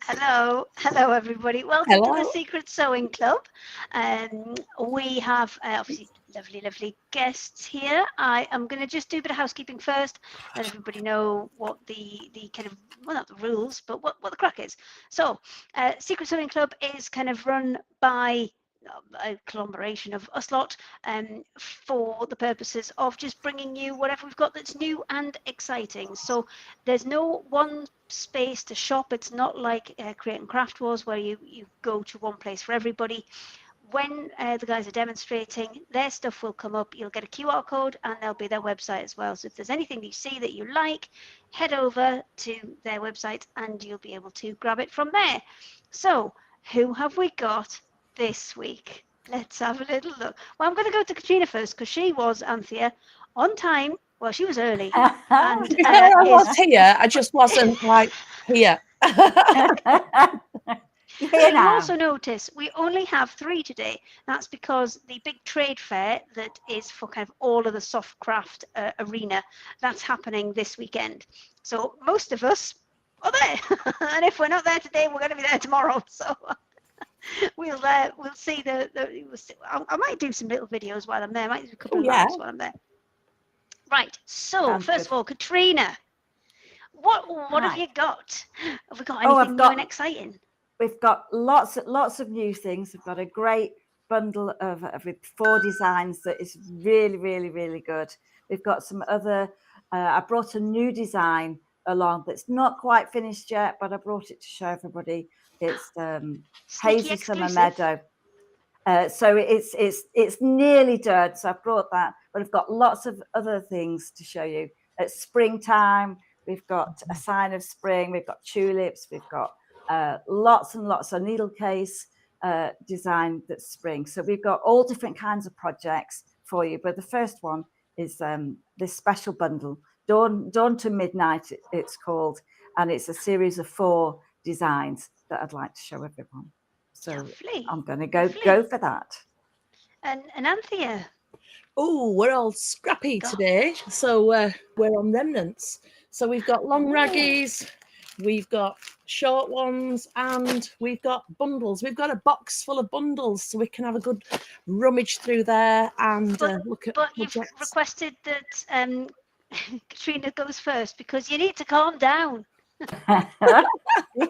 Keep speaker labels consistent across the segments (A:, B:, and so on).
A: Hello everybody. Welcome to the Secret Sewing Club. We have obviously lovely guests here. I am going to just do a bit of housekeeping first, let everybody know what the kind of, well, not the rules, but what the crack is. So, Secret Sewing Club is kind of run by a conglomeration of us lot for the purposes of just bringing you whatever we've got that's new and exciting. So there's no one space to shop. It's not like Create and Craft Wars where you go to one place for everybody. When the guys are demonstrating, their stuff will come up. You'll get a QR code and there'll be their website as well. So if there's anything that you see that you like, head over to their website and you'll be able to grab it from there. So who have we got this week? Let's have a little look. Well, I'm going to go to Katrina first because she was, Anthea, on time. Well, she was early. And
B: I was here. I just wasn't like here.
A: You also notice we only have 3 today. That's because the big trade fair that is for kind of all of the soft craft arena, that's happening this weekend. So most of us are there. And if we're not there today, we're going to be there tomorrow. So we'll see I might do some little videos while I'm there. I might do a couple of lives while I'm there. Right. So first of all, Katrina, what have you got? Have we got anything new and exciting?
C: We've got lots of new things. We've got a great bundle with 4 designs that is really good. We've got some other. I brought a new design along that's not quite finished yet, but I brought it to show everybody. It's Hazy Summer Meadow. So it's nearly done. So I brought that, but I've got lots of other things to show you. It's springtime. We've got a sign of spring. We've got tulips. We've got lots and lots of needlecase design that's spring. So we've got all different kinds of projects for you. But the first one is this special bundle, Dawn to Midnight, it's called, and it's a series of 4 designs that I'd like to show everyone. So I'm going to go for that.
A: And Anthea.
B: Oh, we're all scrappy today. So we're on remnants. So we've got long raggies, we've got short ones, and we've got bundles. We've got a box full of bundles, so we can have a good rummage through there and look at.
A: But you've requested that Katrina goes first because you need to calm down.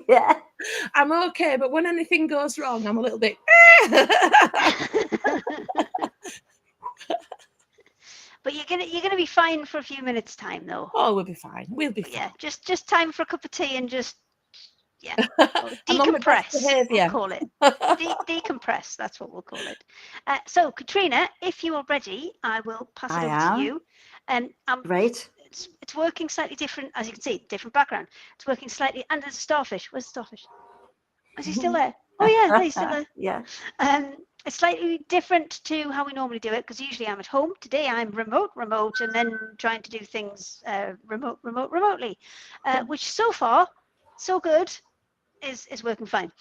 C: Yeah,
B: I'm okay, but when anything goes wrong, I'm a little bit.
A: But you're gonna be fine for a few minutes time, though.
B: Oh, we'll be fine. We'll be fine.
A: Yeah, just time for a cup of tea and just decompress. We'll call it decompress. That's what we'll call it. So, Katrina, if you are ready, I will pass it over to you. And
C: great.
A: It's working slightly different, as you can see, different background. It's working slightly, and there's a starfish. Where's the starfish? Is he still there? Oh yeah, he's still there.
C: Yeah.
A: It's slightly different to how we normally do it because usually I'm at home. Today I'm remote, and then trying to do things remotely, which so far, so good, is working fine.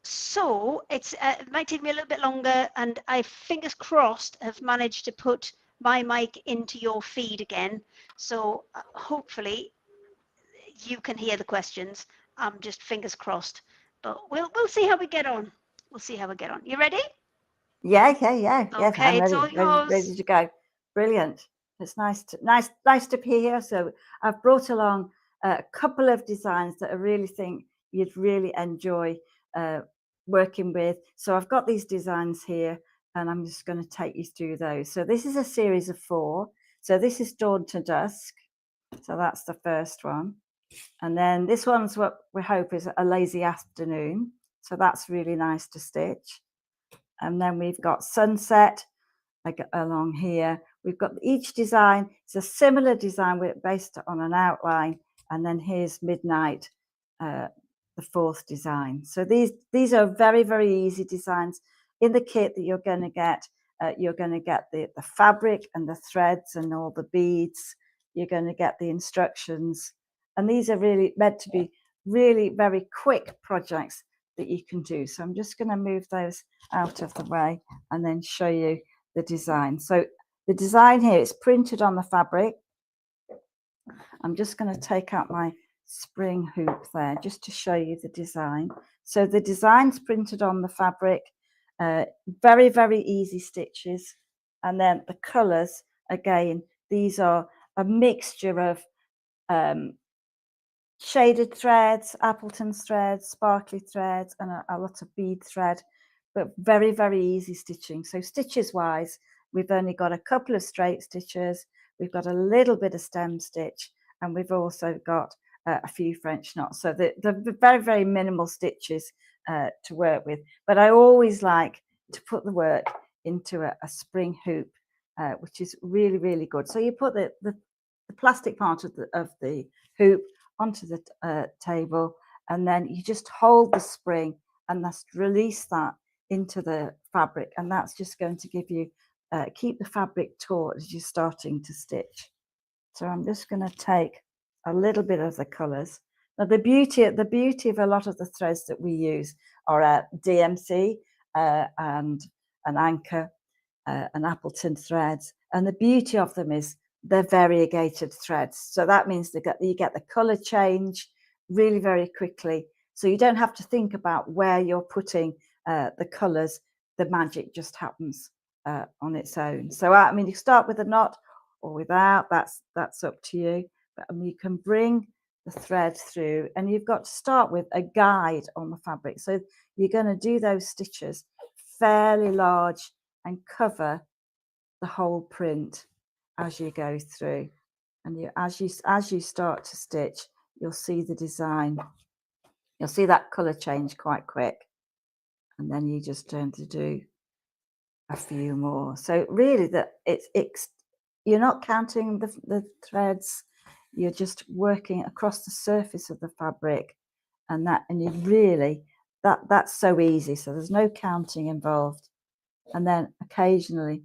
A: So it might take me a little bit longer, and I, fingers crossed, have managed to put my mic into your feed again. So hopefully you can hear the questions. I'm just fingers crossed, but we'll see how we get on. We'll see how we get on. You ready?
C: Yeah.
A: Okay,
C: Yes, I'm
A: it's all yours.
C: ready to go. Brilliant. It's nice to be here. So I've brought along a couple of designs that I really think you'd really enjoy working with. So I've got these designs here, and I'm just going to take you through those. So this is a series of 4. So this is Dawn to Dusk. So that's the first one. And then this one's what we hope is a lazy afternoon. So that's really nice to stitch. And then we've got Sunset along here. We've got each design. It's a similar design based on an outline. And then here's Midnight, the 4th design. So these are very easy designs. In the kit that you're going to get the fabric and the threads and all the beads. You're going to get the instructions. And these are really meant to be really very quick projects that you can do. So I'm just going to move those out of the way and then show you the design. So the design here is printed on the fabric. I'm just going to take out my spring hoop there, just to show you the design. So the design's printed on the fabric, very, very easy stitches. And then the colours, again, these are a mixture of shaded threads, Appleton threads, sparkly threads, and a lot of bead thread, but very, very easy stitching. So stitches wise, we've only got a couple of straight stitches, we've got a little bit of stem stitch, and we've also got a few French knots. So the very, very minimal stitches to work with. But I always like to put the work into a spring hoop, which is really, really good. So you put the plastic part of the hoop onto the table, and then you just hold the spring and just release that into the fabric, and that's just going to give you keep the fabric taut as you're starting to stitch. So I'm just going to take a little bit of the colors. Now the beauty of a lot of the threads that we use are DMC and an anchor, and Appleton threads, and the beauty of them is they're variegated threads. So that means you get the color change really very quickly. So you don't have to think about where you're putting the colors. The magic just happens on its own. So I mean, you start with a knot or without, that's up to you. But I mean, you can bring the thread through, and you've got to start with a guide on the fabric. So you're going to do those stitches fairly large and cover the whole print as you go through, and as you start to stitch, you'll see the design, you'll see that color change quite quick, and then you just turn to do a few more. So really that it's you're not counting the threads, you're just working across the surface of the fabric, and you really that's so easy. So there's no counting involved. And then occasionally,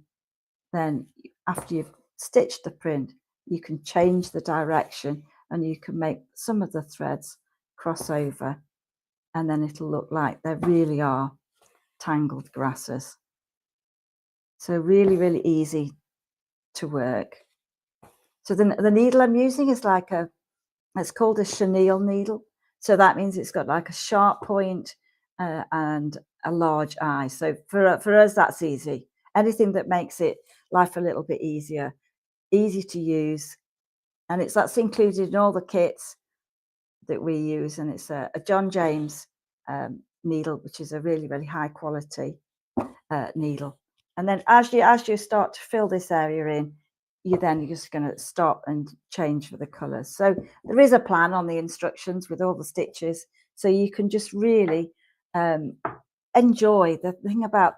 C: then after you've stitched the print, you can change the direction, and you can make some of the threads cross over, and then it'll look like they really are tangled grasses. So really, really easy to work. So the needle I'm using is it's called a chenille needle. So that means it's got like a sharp point and a large eye. So for us, that's easy. Anything that makes life a little bit easier, easy to use, and that's included in all the kits that we use. And it's a John James needle, which is a really, really high quality needle. And then as you start to fill this area in, you're just going to stop and change for the colors. So there is a plan on the instructions with all the stitches, so you can just really enjoy. The thing about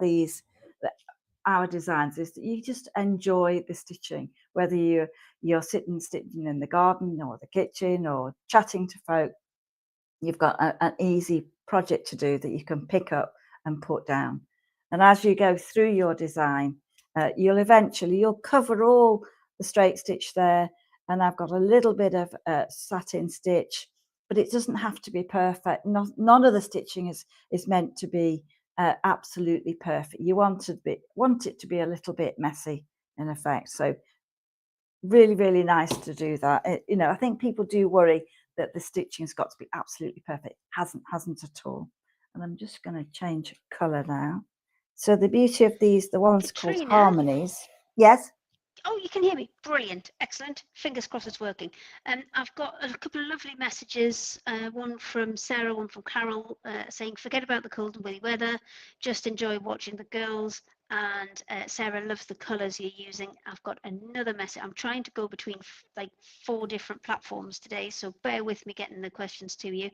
C: our designs is that you just enjoy the stitching, whether you're sitting stitching in the garden or the kitchen or chatting to folk. You've got an easy project to do that you can pick up and put down. And as you go through your design, you'll cover all the straight stitch there, and I've got a little bit of satin stitch, but it doesn't have to be perfect. None of the stitching is meant to be absolutely perfect. You want it to be a little bit messy in effect. So really, really nice to do that. I think people do worry that the stitching's got to be absolutely perfect. Hasn't at all. And I'm just going to change colour now. So the beauty of the ones
A: Katrina,
C: called harmonies. Yes.
A: Oh, you can hear me. Brilliant. Excellent. Fingers crossed it's working. I've got a couple of lovely messages. One from Sarah, one from Carol, saying, forget about the cold and windy weather. Just enjoy watching the girls. And Sarah loves the colours you're using. I've got another message. I'm trying to go between like 4 different platforms today, so bear with me getting the questions to you.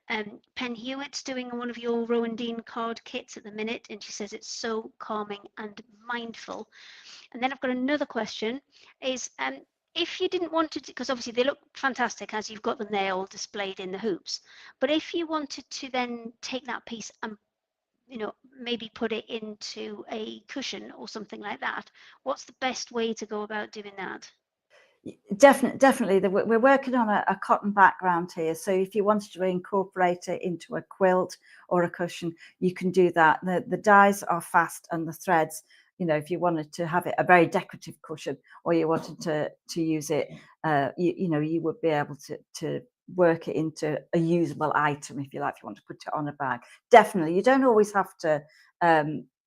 A: Pen Hewitt's doing one of your Rowandean card kits at the minute, and she says it's so calming and mindful. And then I've got another question is, if you didn't want to, because obviously they look fantastic as you've got them there all displayed in the hoops, but if you wanted to then take that piece and maybe put it into a cushion or something like that, what's the best way to go about doing that?
C: Definitely. We're working on a cotton background here. So if you wanted to incorporate it into a quilt or a cushion, you can do that. The dyes are fast, and the threads, if you wanted to have it a very decorative cushion, or you wanted to use it, you would be able to work it into a usable item, if you like, if you want to put it on a bag. Definitely, you don't always have to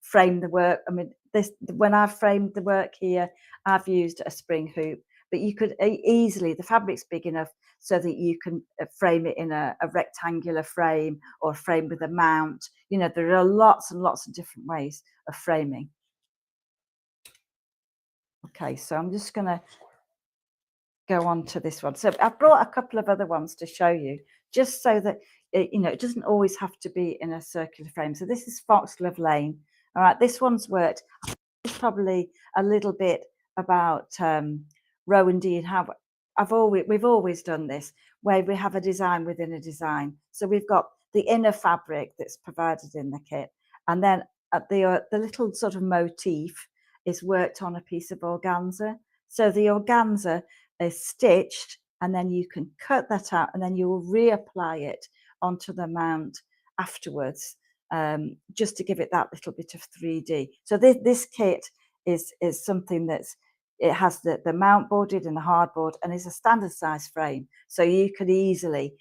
C: frame the work. I mean, when I've framed the work here, I've used a spring hoop, but you could easily, the fabric's big enough so that you can frame it in a rectangular frame or a frame with a mount. You know, there are lots and lots of different ways of framing. Okay, so I'm just going to go on to this one. So I've brought a couple of other ones to show you, just so that you know, it doesn't always have to be in a circular frame. So this is Foxglove Lane. All right, this one's worked. It's probably a little bit about Rowandean. How we've always done this, where we have a design within a design. So we've got the inner fabric that's provided in the kit, and then the little sort of motif is worked on a piece of organza. So the organza is stitched, and then you can cut that out, and then you will reapply it onto the mount afterwards, just to give it that little bit of 3D. So this kit is something that's, it has the mount boarded and the hardboard, and is a standard size frame, so you could easily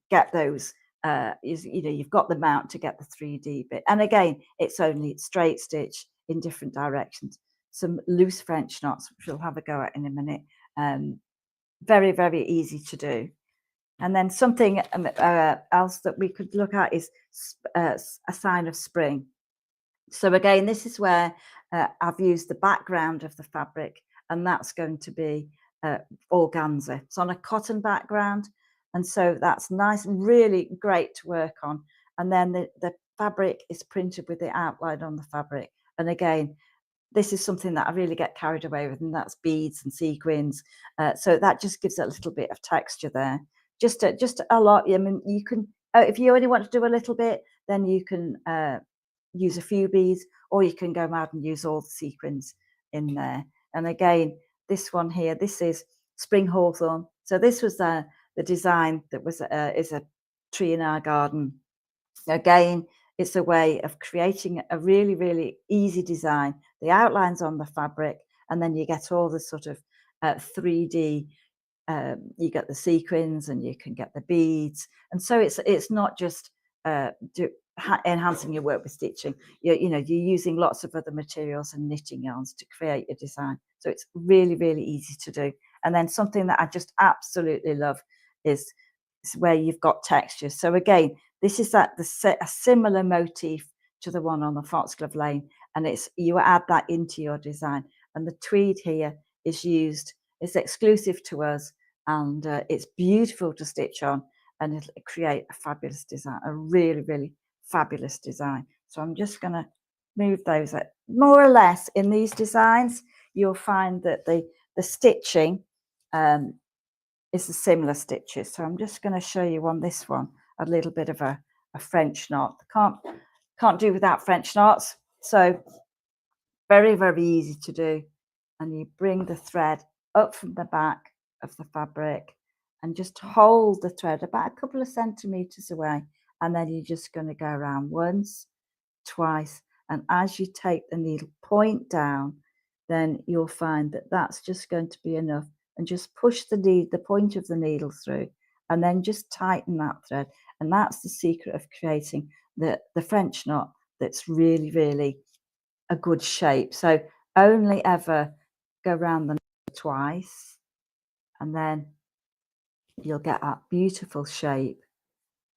C: get those. You know, you've got the mount to get the 3D bit, and again, it's only straight stitch in different directions. Some loose French knots, which we'll have a go at in a minute. Very, very easy to do. And then something else that we could look at is a sign of spring. So again, this is where I've used the background of the fabric, and that's going to be organza. It's on a cotton background, and so that's nice and really great to work on. And then the fabric is printed with the outline on the fabric. And again, this is something that I really get carried away with, and that's beads and sequins. So that just gives it a little bit of texture there. Just a lot. I mean, you can, if you only want to do a little bit, then you can use a few beads, or you can go mad and use all the sequins in there. And again, this one here, this is spring hawthorn. So this was the design that was is a tree in our garden. Again, it's a way of creating a really, really easy design. The outlines on the fabric, and then you get all the sort of 3D. You get the sequins, and you can get the beads, and so it's not just enhancing your work with stitching. You know, you're using lots of other materials and knitting yarns to create your design. So it's really, really easy to do. And then something that I just absolutely love is where you've got textures. So again, this is a similar motif to the one on the Foxglove Lane, and it's, you add that into your design. And the tweed here is used, it's exclusive to us, and it's beautiful to stitch on, and it'll create a fabulous design, a really, really fabulous design. So I'm just going to move those up. More or less in these designs, you'll find that the stitching is the similar stitches. So I'm just going to show you on this one a little bit of a French knot. Can't do without French knots. So very, very easy to do. And you bring the thread up from the back of the fabric and just hold the thread about a couple of centimeters away, and then you're just going to go around once, twice, and as you take the needle point down, then you'll find that that's just going to be enough, and just push the point of the needle through, and then just tighten that thread. And that's the secret of creating the French knot that's really, really a good shape. So only ever go around the knot twice, and then you'll get that beautiful shape.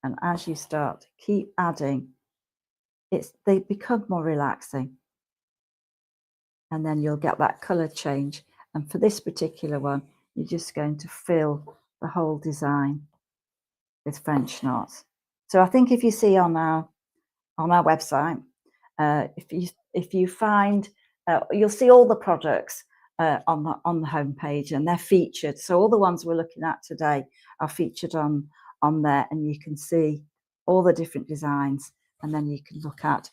C: And as you start to keep adding, they become more relaxing, and then you'll get that color change. And for this particular one, you're just going to fill the whole design with French knots. So I think if you see on our website, if you find, you'll see all the products on the homepage, and they're featured. So all the ones we're looking at today are featured on there, and you can see all the different designs, and then you can look at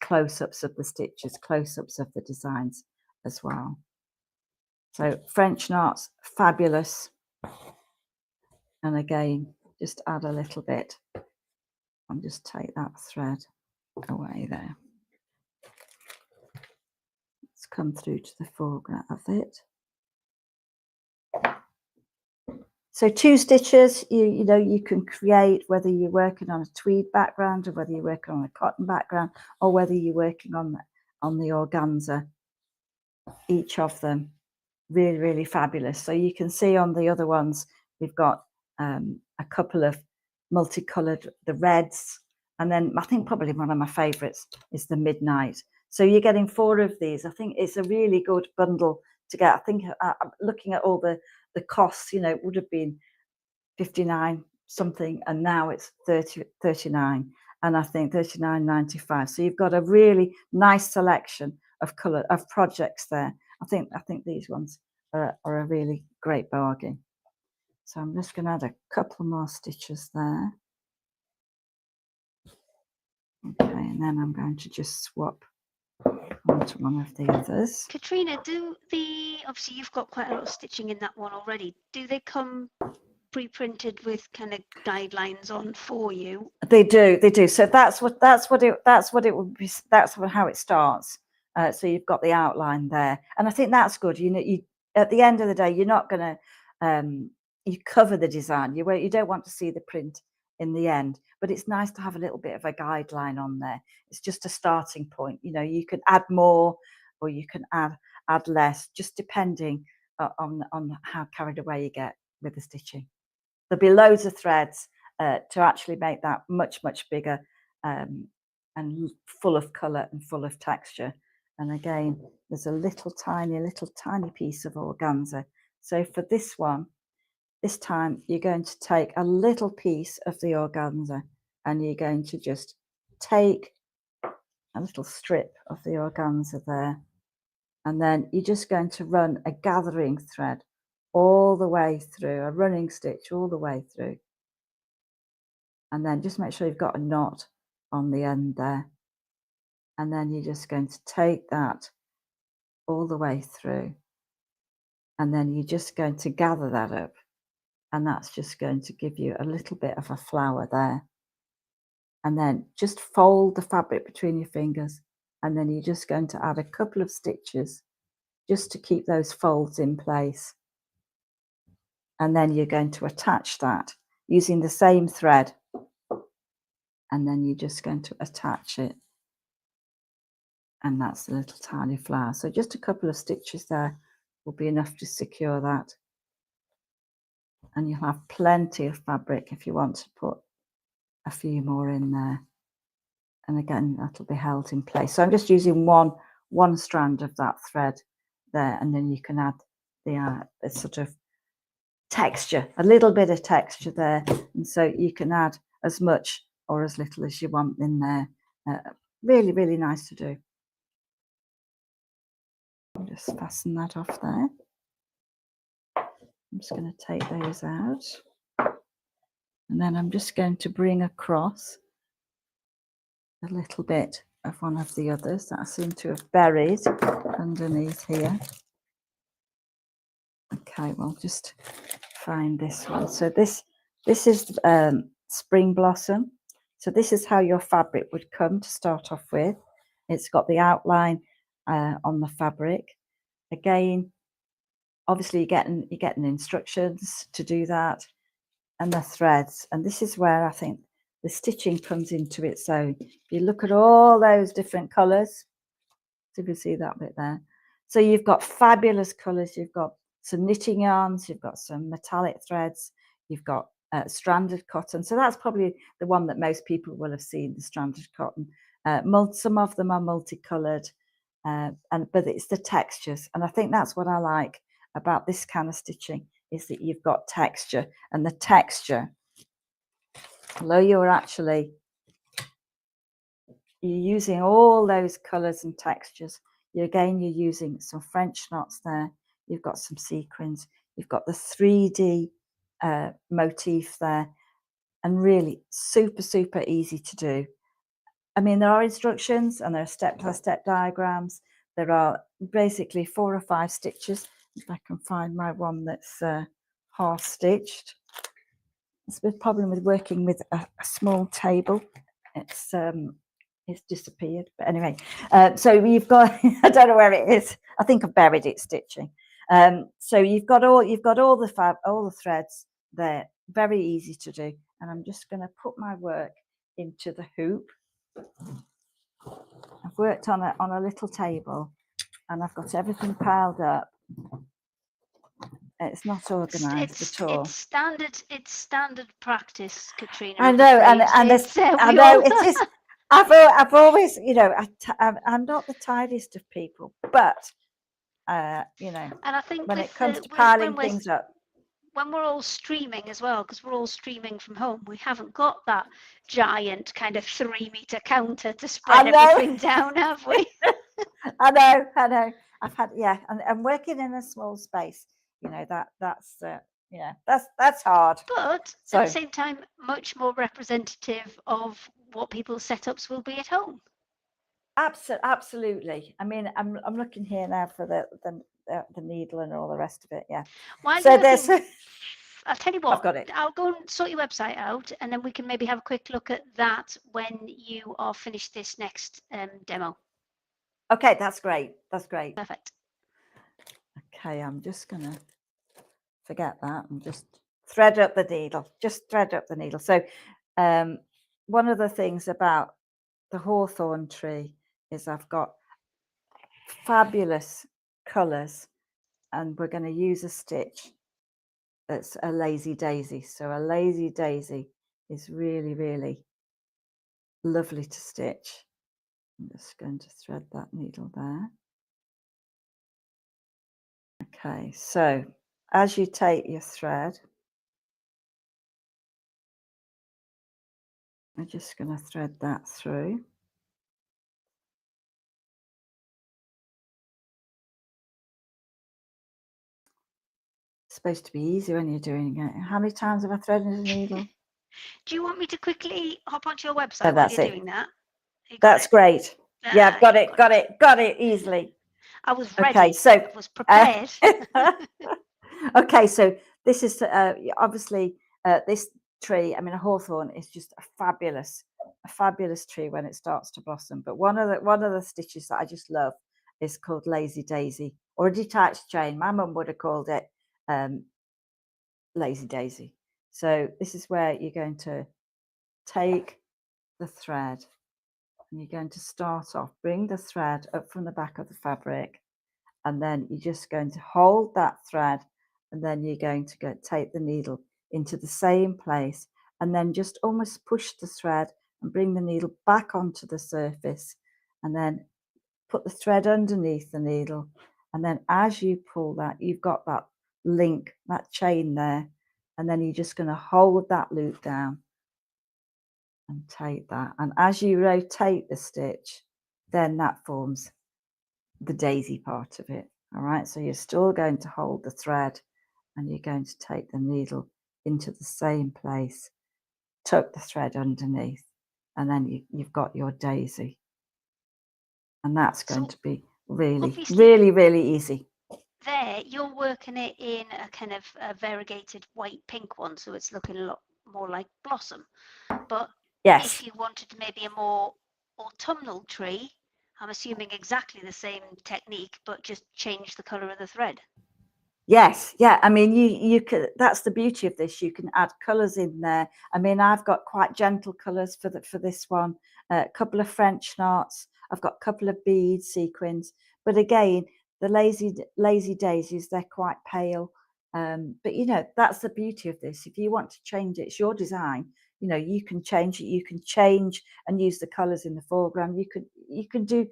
C: close-ups of the stitches, close-ups of the designs as well. So French knots, fabulous. And again, just add a little bit and just take that thread away there. Let's come through to the foreground of it. So 2 stitches, you know, you can create whether you're working on a tweed background or whether you're working on a cotton background or whether you're working on the organza. Each of them really, really fabulous. So you can see on the other ones, we've got a couple of multicolored, the reds, and then I think probably one of my favorites is the midnight. So you're getting 4 of these. I think it's a really good bundle to get. I think looking at all the costs, you know, it would have been 59 something, and now it's 39, and I think 39.95. So you've got a really nice selection of color of projects there. I think these ones are a really great bargain. So I'm just going to add a couple more stitches there. Okay, and then I'm going to just swap onto one of the others.
A: Katrina, obviously you've got quite a lot of stitching in that one already. Do they come pre-printed with kind of guidelines on for you?
C: They do. So that's what it would be. That's how it starts. So you've got the outline there, and I think that's good. You know, you at the end of the day, you're not going to you cover the design. You don't want to see the print in the end, but it's nice to have a little bit of a guideline on there. It's just a starting point. You know, you can add more or you can add less, just depending on how carried away you get with the stitching. There'll be loads of threads to actually make that much bigger and full of colour and full of texture. And again, there's a little tiny piece of organza. So for this one, this time you're going to take a little piece of the organza and you're going to just take a little strip of the organza there, and then you're just going to run a gathering thread all the way through, a running stitch all the way through, and then just make sure you've got a knot on the end there, and then you're just going to take that all the way through, and then you're just going to gather that up, and that's just going to give you a little bit of a flower there. And then just fold the fabric between your fingers, and then you're just going to add a couple of stitches just to keep those folds in place. And then you're going to attach that using the same thread, and then you're just going to attach it, and that's the little tiny flower. So just a couple of stitches there will be enough to secure that, and you'll have plenty of fabric if you want to put a few more in there, and again that'll be held in place. So I'm just using one strand of that thread there, and then you can add the sort of texture, a little bit of texture there, and so you can add as much or as little as you want in there. Really nice to do. I'll just fasten that off there. I'm just going to take those out, and then I'm just going to bring across a little bit of one of the others that I seem to have buried underneath here. Okay, well, just find this one. So this is spring blossom. So this is how your fabric would come to start off with. It's got the outline on the fabric. Again, obviously you're getting instructions to do that, and the threads. And this is where I think the stitching comes into its own. If you look at all those different colours, so you can see that bit there. So you've got fabulous colours. You've got some knitting yarns, you've got some metallic threads, you've got stranded cotton. So that's probably the one that most people will have seen, the stranded cotton. Some of them are multicoloured, but it's the textures. And I think that's what I like about this kind of stitching, is that you've got texture, and the texture, although you're using all those colours and textures, you're using some French knots there. You've got some sequins. You've got the 3D motif there, and really super easy to do. I mean, there are instructions and there are step-by-step diagrams. There are basically 4 or 5 stitches. If I can find my one that's half stitched. It's a problem with working with a small table. It's disappeared, but anyway. So you've got I don't know where it is. I think I've buried it stitching. So you've got all the threads they're very easy to do. And I'm just going to put my work into the hoop. I've worked on a little table, and I've got everything piled up. It's not organised at all.
A: It's standard practice, Katrina.
C: I know, and I know it is. I've always, you know, I'm not the tidiest of people, but you know,
A: and I think
C: when it comes to piling things up,
A: when we're all streaming as well, because we're all streaming from home, we haven't got that giant kind of 3-meter counter to spread everything down, have we?
C: I know. I've had, yeah, and working in a small space, you know, that's yeah, that's hard.
A: But at the same time, much more representative of what people's setups will be at home.
C: Absolutely. I mean, I'm looking here now for the needle and all the rest of it. Yeah.
A: While
C: so
A: you're
C: there's.
A: I'll tell you what.
C: I've got it.
A: I'll go and sort your website out, and then we can maybe have a quick look at that when you are finished this next demo.
C: Okay, that's great. That's great.
A: Perfect.
C: Okay, I'm just gonna forget that and just thread up the needle. Just thread up the needle. So, one of the things about the hawthorn tree is I've got fabulous colours, and we're going to use a stitch that's a lazy daisy. So a lazy daisy is really, really lovely to stitch. I'm just going to thread that needle there. Okay, so as you take your thread, I'm just going to thread that through. It's supposed to be easy when you're doing it. How many times have I threaded a needle?
A: Do you want me to quickly hop onto your website while you're doing that?
C: That's great. Yeah, I've got it. Got it easily.
A: I was ready.
C: Okay, so
A: I was prepared.
C: Okay, so this is obviously this tree. I mean, a hawthorn is just a fabulous tree when it starts to blossom. But one of the stitches that I just love is called Lazy Daisy, or a detached chain. My mum would have called it Lazy Daisy. So this is where you're going to take the thread, and you're going to start off, bring the thread up from the back of the fabric, and then you're just going to hold that thread, and then you're going to take the needle into the same place, and then just almost push the thread and bring the needle back onto the surface, and then put the thread underneath the needle. And then as you pull that, you've got that link, that chain there, and then you're just going to hold that loop down and take that. And as you rotate the stitch, then that forms the daisy part of it. All right, so you're still going to hold the thread, and you're going to take the needle into the same place, tuck the thread underneath, and then you've got your daisy. And that's going to be really, really, really easy.
A: There, you're working it in a kind of a variegated white pink one, so it's looking a lot more like blossom. But
C: yes,
A: if you wanted maybe a more autumnal tree, I'm assuming exactly the same technique, but just change the color of the thread.
C: Yes, yeah. I mean, you could. That's the beauty of this. You can add colours in there. I mean, I've got quite gentle colours for this one. A couple of French knots. I've got a couple of bead sequins. But again, the lazy daisies, they're quite pale. But you know, that's the beauty of this. If you want to change it, it's your design. You know, you can change it. You can change and use the colours in the foreground. You can do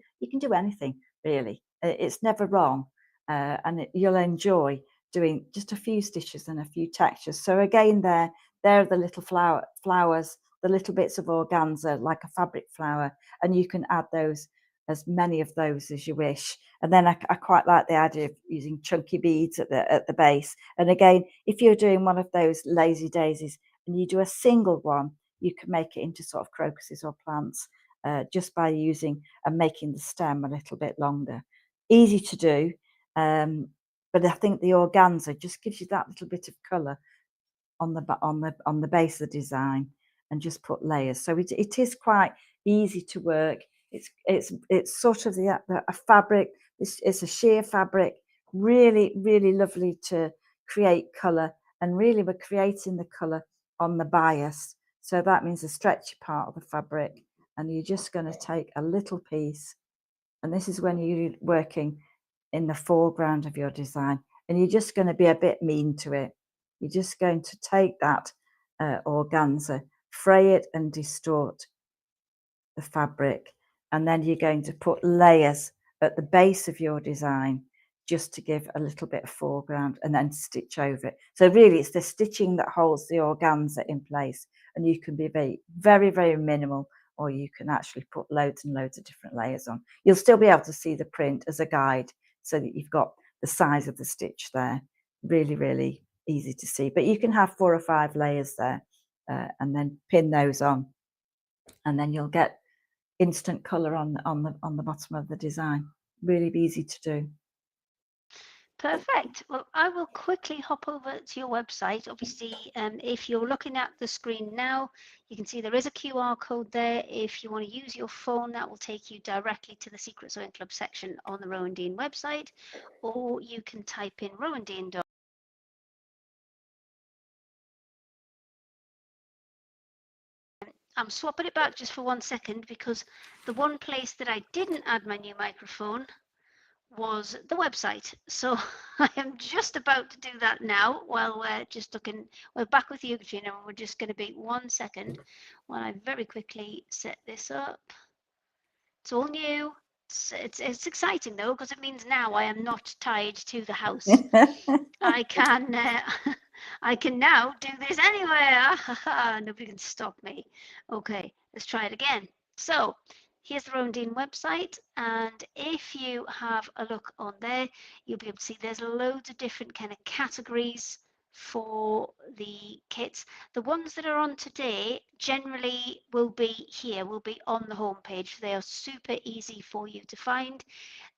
C: anything really. It's never wrong. And you'll enjoy doing just a few stitches and a few textures. So again, there are the little flowers, the little bits of organza, like a fabric flower, and you can add those, as many of those as you wish. And then I quite like the idea of using chunky beads at the base. And again, if you're doing one of those lazy daisies and you do a single one, you can make it into sort of crocuses or plants just by using and making the stem a little bit longer. Easy to do. But I think the organza just gives you that little bit of colour on the base of the design, and just put layers. So it is quite easy to work. It's sort of a fabric. It's a sheer fabric. Really, really lovely to create colour and really we're creating the colour on the bias. So that means the stretchy part of the fabric, and you're just going to take a little piece, and this is when you're working in the foreground of your design, and you're just going to be a bit mean to it. You're just going to take that organza, fray it and distort the fabric, and then you're going to put layers at the base of your design just to give a little bit of foreground, and then stitch over it. So really it's the stitching that holds the organza in place, and you can be very, very minimal, or you can actually put loads and loads of different layers on. You'll still be able to see the print as a guide so that you've got the size of the stitch there. Really, really easy to see, but you can have 4 or 5 layers there, and then pin those on, and then you'll get instant colour on the bottom of the design. Really easy to do.
A: Perfect. Well, I will quickly hop over to your website. Obviously, if you're looking at the screen now, you can see there is a QR code there. If you want to use your phone, that will take you directly to the Secret Sewing Club section on the Rowandean website, or you can type in Rowandean. I'm swapping it back just for 1 second, because the one place that I didn't add my new microphone was the website. So I am just about to do that now while we're just looking. We're back with you, Katrina, and we're just going to be 1 second while I very quickly set this up. It's all new. It's exciting though, because it means now I am not tied to the house. I can I can now do this anywhere. Nobody can stop me. Okay, let's try it again. So here's the Rowandean website, and if you have a look on there, you'll be able to see there's loads of different kind of categories for the kits. The ones that are on today generally will be here, will be on the home page. They are super easy for you to find.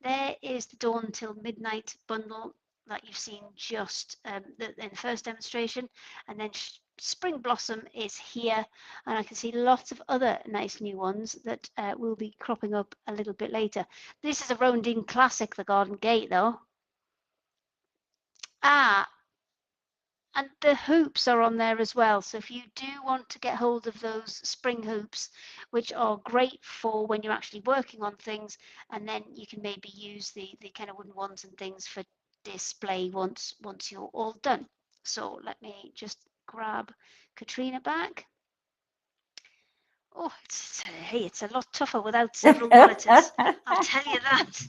A: There is the Dawn Till Midnight bundle that you've seen just in the first demonstration, and then Spring Blossom is here, and I can see lots of other nice new ones that will be cropping up a little bit later. This is a Rowandean classic, the Garden Gate, though. And the hoops are on there as well. So if you do want to get hold of those spring hoops, which are great for when you're actually working on things, and then you can maybe use the kind of wooden ones and things for display once you're all done. So let me just grab Katrina back. Oh, it's a lot tougher without several monitors. I'll tell you that.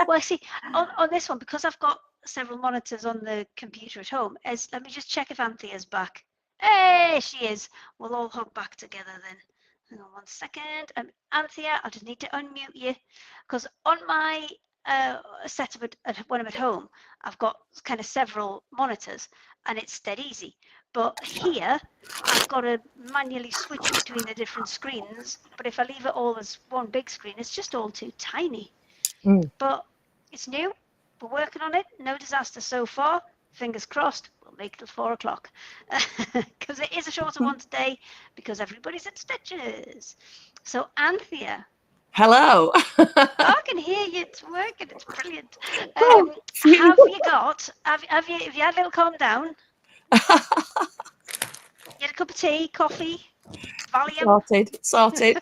A: Well, see, on this one, because I've got several monitors on the computer at home, let me just check if Anthea's back. Hey, she is. We'll all hug back together then. Hang on 1 second. Anthea, I just need to unmute you, because on my setup when I'm at home, I've got kind of several monitors, and it's dead easy. But here, I've got to manually switch between the different screens. But if I leave it all as one big screen, it's just all too tiny. But it's new. We're working on it. No disaster so far. Fingers crossed. We'll make it till 4 o'clock, because it is a shorter one today, because everybody's at Stitches. So Anthea.
B: Hello.
A: I can hear you. It's working. It's brilliant. Have you had a little calm down? You had a cup of tea, coffee, Valium?
B: Sorted.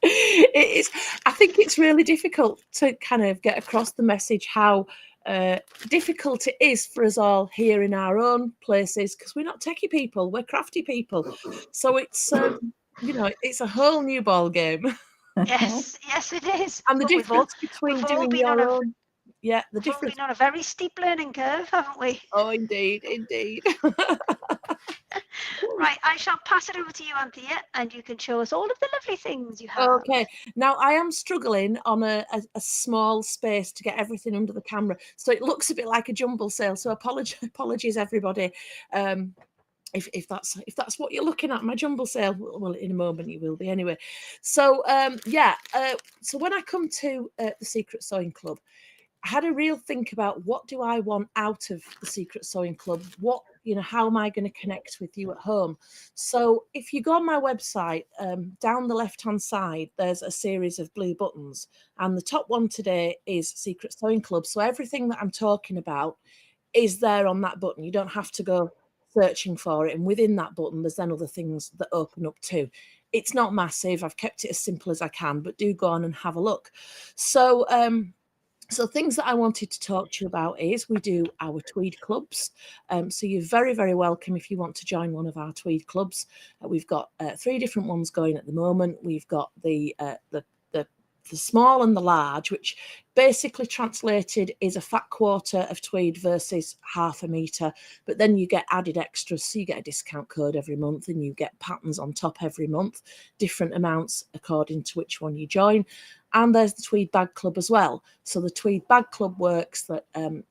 B: It is. I think it's really difficult to kind of get across the message how difficult it is for us all here in our own places, because we're not techie people, we're crafty people. So it's it's a whole new ball game.
A: Yes, it is.
B: And the difference between doing your own. Yeah, the difference.
A: We've been on a very steep learning curve, haven't we?
B: Oh, indeed.
A: Right, I shall pass it over to you, Anthea, and you can show us all of the lovely things you have.
B: Okay, now I am struggling on a small space to get everything under the camera, so it looks a bit like a jumble sale. So apologies everybody, if that's what you're looking at, my jumble sale. Well, in a moment you will be anyway. So so when I come to the Secret Sewing Club, I had a real think about what do I want out of the Secret Sewing Club? How am I going to connect with you at home? So if you go on my website, down the left-hand side, there's a series of blue buttons. And the top one today is Secret Sewing Club. So everything that I'm talking about is there on that button. You don't have to go searching for it. And within that button, there's then other things that open up too. It's not massive. I've kept it as simple as I can, but do go on and have a look. So, so things that I wanted to talk to you about is we do our Tweed clubs. So you're very, very welcome if you want to join one of our Tweed clubs. We've got 3 different ones going at the moment. We've got the small and the large, which basically translated is a fat quarter of tweed versus half a metre. But then you get added extras. So you get a discount code every month and you get patterns on top every month, different amounts according to which one you join. And there's the Tweed Bag Club as well. So the Tweed Bag Club works that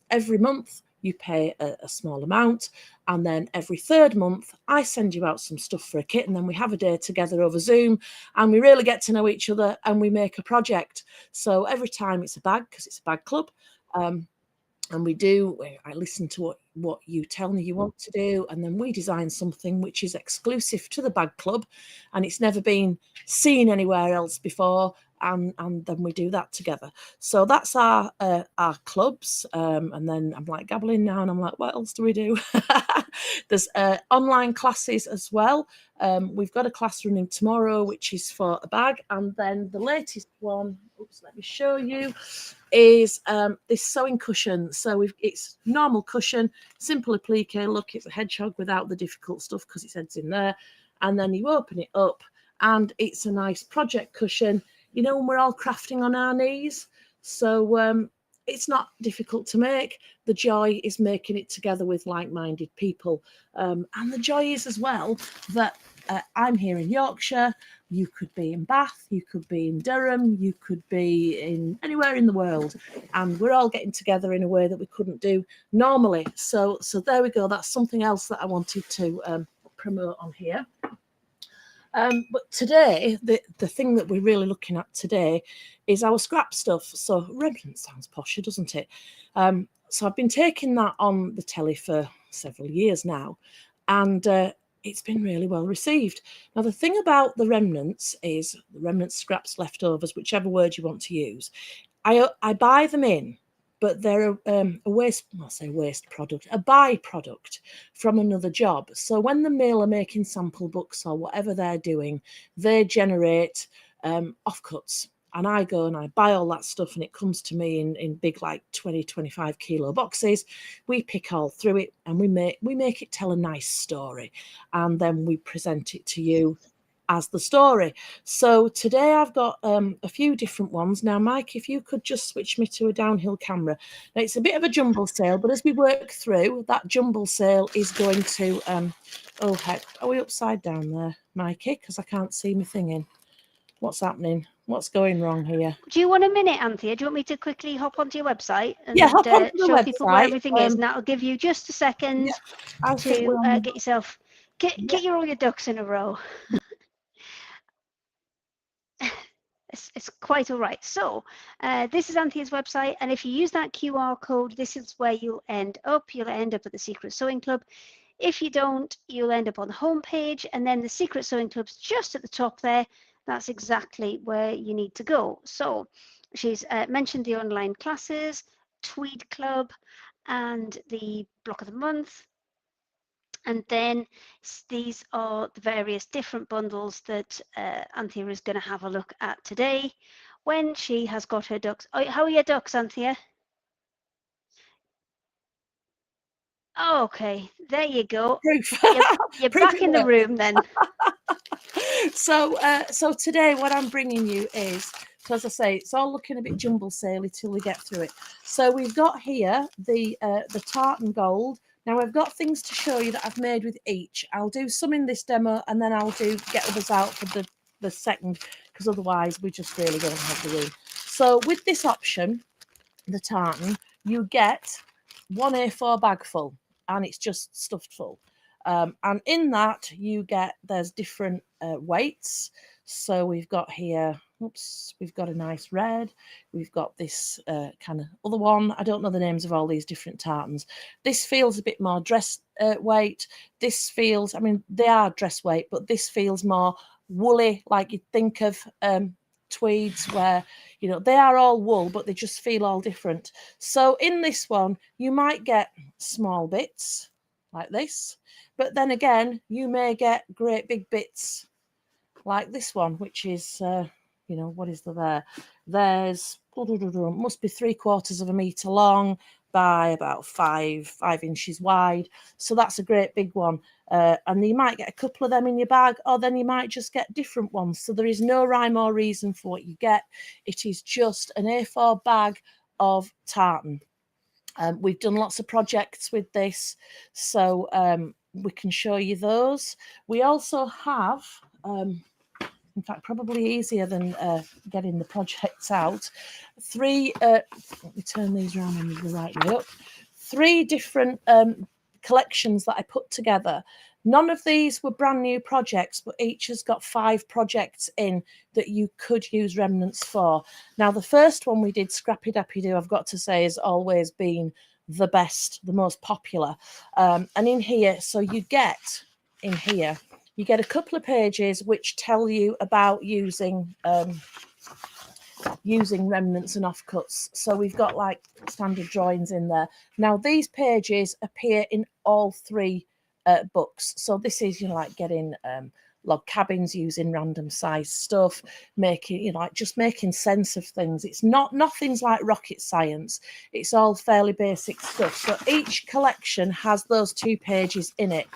B: every month you pay a small amount, and then every 3rd month I send you out some stuff for a kit, and then we have a day together over Zoom and we really get to know each other and we make a project. So every time it's a bag, because it's a bag club, and I listen to what you tell me you want to do, and then we design something which is exclusive to the bag club and it's never been seen anywhere else before, and then we do that together. So that's our clubs, and then I'm like gabbling now and I'm like, what else do we do? There's online classes as well. We've got a class running tomorrow which is for a bag, and then the latest one, let me show you, is this sewing cushion. So it's normal cushion, simple applique. Look, it's a hedgehog without the difficult stuff because its head's in there, and then you open it up and it's a nice project cushion, you know, when we're all crafting on our knees. So it's not difficult to make. The joy is making it together with like-minded people, and the joy is as well that I'm here in Yorkshire. You could be in Bath, you could be in Durham, you could be in anywhere in the world, and we're all getting together in a way that we couldn't do normally. So there we go. That's something else that I wanted to promote on here. But today, the thing that we're really looking at today is our scrap stuff. So remnant sounds posher, doesn't it? So I've been taking that on the telly for several years now, and it's been really well received. Now, the thing about the remnants is the remnant scraps, leftovers, whichever word you want to use. I buy them in, but they're a waste, I'll say waste product, a byproduct from another job. So when the mill are making sample books or whatever they're doing, they generate offcuts. And I go and I buy all that stuff, and it comes to me in big, like 20, 25 kilo boxes. We pick all through it and we make it tell a nice story. And then we present it to you as the story. So today I've got a few different ones. Now, Mike, if you could just switch me to a downhill camera. Now, it's a bit of a jumble sale, but as we work through, that jumble sale is going to, oh heck, are we upside down there, Mikey? Because I can't see my thing in. What's happening? What's going wrong here?
A: Do you want a minute, Anthea? Do you want me to quickly hop onto your website and
B: hop onto the
A: show
B: website.
A: People where everything is? And that'll give you just a second to get yourself, get all your ducks in a row. It's quite all right. So this is Anthea's website, and if you use that QR code, this is where you'll end up. You'll end up at the Secret Sewing Club. If you don't, you'll end up on the home page, and then the Secret Sewing Club's just at the top there. That's exactly where you need to go. So she's mentioned the online classes, Tweed Club, and the block of the month. And then these are the various different bundles that Anthea is going to have a look at today when she has got her ducks. Oh, how are your ducks, Anthea? Okay, there you go. You're back in the room then.
B: So today what I'm bringing you is, so as I say, it's all looking a bit jumble saley till we get through it. So we've got here the tartan gold. Now I've got things to show you that I've made with each. I'll do some in this demo, and then I'll get others out for the second, because otherwise we just really don't have the room. So with this option, the tartan, you get one A4 bag full, and it's just stuffed full. And in that you get, there's different weights. So we've got here, we've got a nice red. We've got this kind of other one. I don't know the names of all these different tartans. This feels a bit more dress weight. This feels, I mean, they are dress weight, but this feels more woolly, like you'd think of tweeds where, you know, they are all wool, but they just feel all different. So in this one, you might get small bits like this, but then again, you may get great big bits like this one, which is, you know, what is there? There's, must be 3/4 of a metre long by about 5 inches wide. So that's a great big one. And you might get a couple of them in your bag, or then you might just get different ones. So there is no rhyme or reason for what you get. It is just an A4 bag of tartan. We've done lots of projects with this, so we can show you those. We also have, in fact, probably easier than getting the projects out, let me turn these around and the right way up, 3 different collections that I put together. None of these were brand new projects, but each has got 5 projects in that you could use remnants for. Now, the first one we did, Scrappy Dappy Doo, I've got to say, has always been the best, the most popular. And in here, so you get, in here, you get a couple of pages which tell you about using remnants and offcuts. So we've got like standard drawings in there. Now, these pages appear in all 3 books. So this is, you know, like getting log cabins using random size stuff, making, you know, like just making sense of things. It's nothing's like rocket science. It's all fairly basic stuff. So each collection has those 2 pages in it.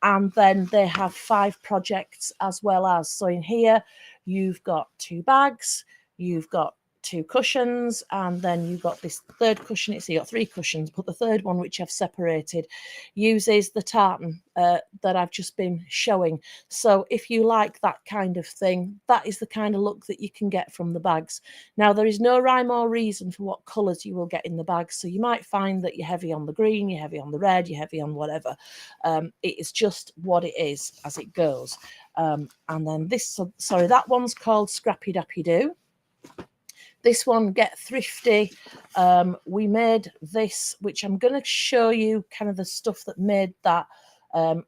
B: And then they have 5 projects as well as. So in here, you've got 2 bags, you've got 2 cushions, and then you've got this 3rd cushion. So you've got 3 cushions, but the 3rd one, which I've separated, uses the tartan that I've just been showing. So if you like that kind of thing, that is the kind of look that you can get from the bags. Now, there is no rhyme or reason for what colours you will get in the bags. So you might find that you're heavy on the green, you're heavy on the red, you're heavy on whatever. It is just what it is as it goes. And then this, sorry, that one's called Scrappy Dappy Doo. This one, Get Thrifty. We made this, which I'm going to show you kind of the stuff that made that.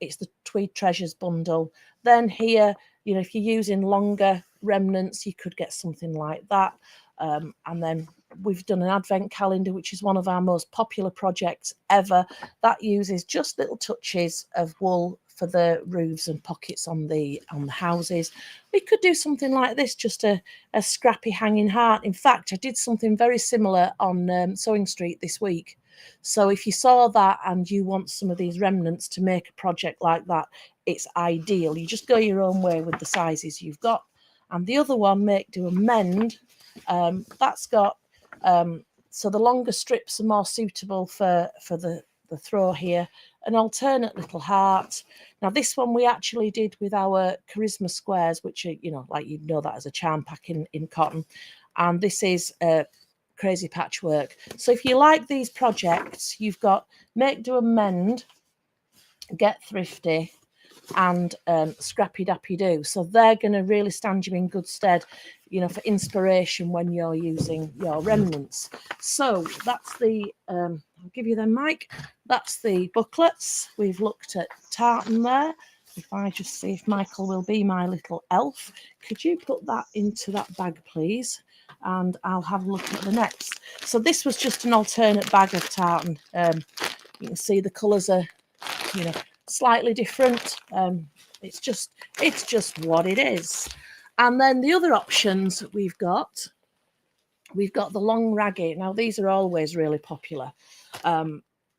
B: It's the Tweed Treasures bundle. Then here, you know, if you're using longer remnants, you could get something like that. And then we've done an advent calendar, which is one of our most popular projects ever. That uses just little touches of wool for the roofs and pockets on the houses. We could do something like this, just a scrappy hanging heart. In fact, I did something very similar on Sewing Street this week. So if you saw that and you want some of these remnants to make a project like that, it's ideal. You just go your own way with the sizes you've got. And the other one, Make, Do and Mend, that's got, so the longer strips are more suitable for the throw here, an alternate little heart. Now, this one we actually did with our Charisma squares, which are, you know, like you'd know that as a charm pack in cotton. And this is crazy patchwork. So if you like these projects, you've got Make, Do and Mend, Get Thrifty, and Scrappy Dappy Doo. So they're going to really stand you in good stead, you know, for inspiration when you're using your remnants. So that's the, I'll give you them, Mike. That's the booklets. We've looked at tartan there. If I just see if Michael will be my little elf, could you put that into that bag, please? And I'll have a look at the next. So this was just an alternate bag of tartan. You can see the colours are, you know, slightly different. It's just what it is. And then the other options we've got the long raggy. Now, these are always really popular.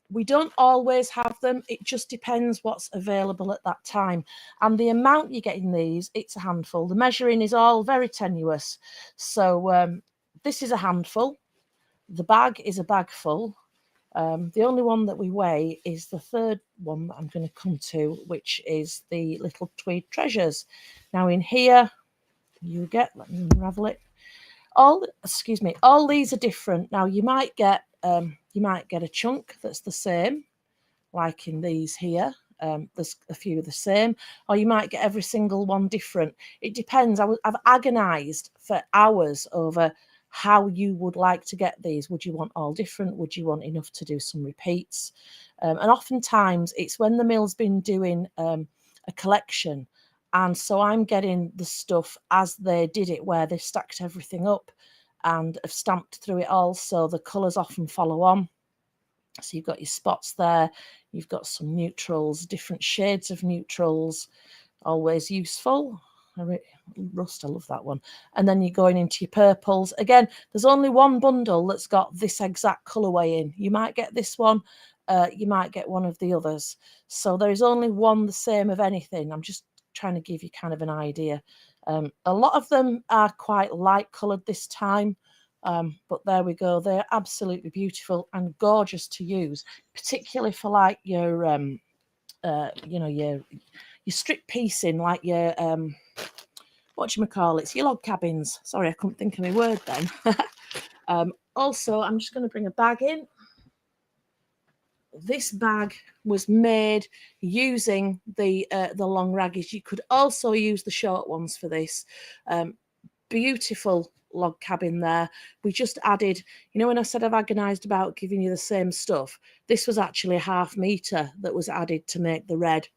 B: We don't always have them. It just depends what's available at that time. And the amount you get in these, it's a handful. The measuring is all very tenuous. So this is a handful. The bag is a bag full. The only one that we weigh is the 3rd one that I'm going to come to, which is the little Tweed Treasures. Now, in here, you get, let me unravel it. All these are different. Now, you might get a chunk that's the same, like in these here. There's a few of the same, or you might get every single one different. It depends. I've agonized for hours over how you would like to get these. Would you want all different? Would you want enough to do some repeats? And oftentimes it's when the mill's been doing a collection And so I'm getting the stuff as they did it, where they've stacked everything up and have stamped through it all, so the colours often follow on. So you've got your spots there, you've got some neutrals, different shades of neutrals, always useful. Rust, I love that one. And then you're going into your purples. Again, there's only one bundle that's got this exact colourway in. You might get this one, you might get one of the others. So there is only one the same of anything. I'm just trying to give you kind of an idea. A lot of them are quite light coloured this time. But there we go. They're absolutely beautiful and gorgeous to use, particularly for like your you know, your strip piecing, like your whatchamacallits, your log cabins. Sorry, I couldn't think of my word then. Also, I'm just going to bring a bag in. This bag was made using the long raggies. You could also use the short ones for this. Beautiful log cabin there. We just added, you know, when I said I've agonized about giving you the same stuff, this was actually a 1/2 meter that was added to make the red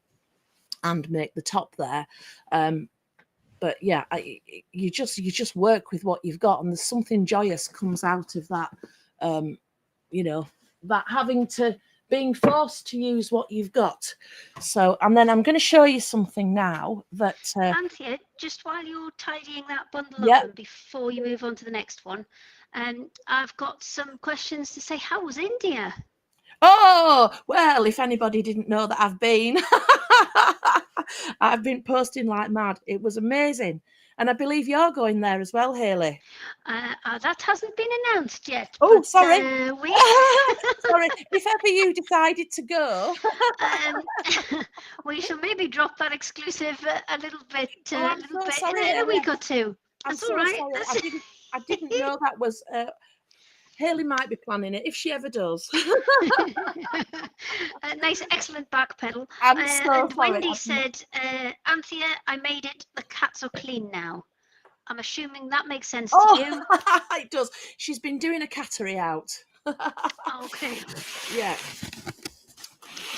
B: and make the top there. But yeah, you just work with what you've got, and there's something joyous comes out of that. You know, that being forced to use what you've got. So, and then I'm going to show you something now that
A: Anthea, just while you're tidying that bundle
B: yep.
A: up and before you move on to the next one, I've got some questions to say. How was India?
B: Oh, well, if anybody didn't know that I've been, I've been posting like mad. It was amazing. And I believe you're going there as well, Hayley.
A: That hasn't been announced yet.
B: Oh,
A: but,
B: sorry.
A: Sorry,
B: if ever you decided to go.
A: We shall maybe drop that exclusive a little bit,
B: I'm so sorry,
A: in a
B: Hayley.
A: week or two.
B: I'm
A: That's
B: so
A: all right.
B: sorry. I didn't know that was... Hayley might be planning it, if she ever does.
A: A nice, excellent back pedal.
B: I'm so
A: and
B: sorry.
A: Wendy said, Anthea, I made it. The cats are clean now. I'm assuming that makes sense to you.
B: It does. She's been doing a cattery out.
A: Okay.
B: Yeah.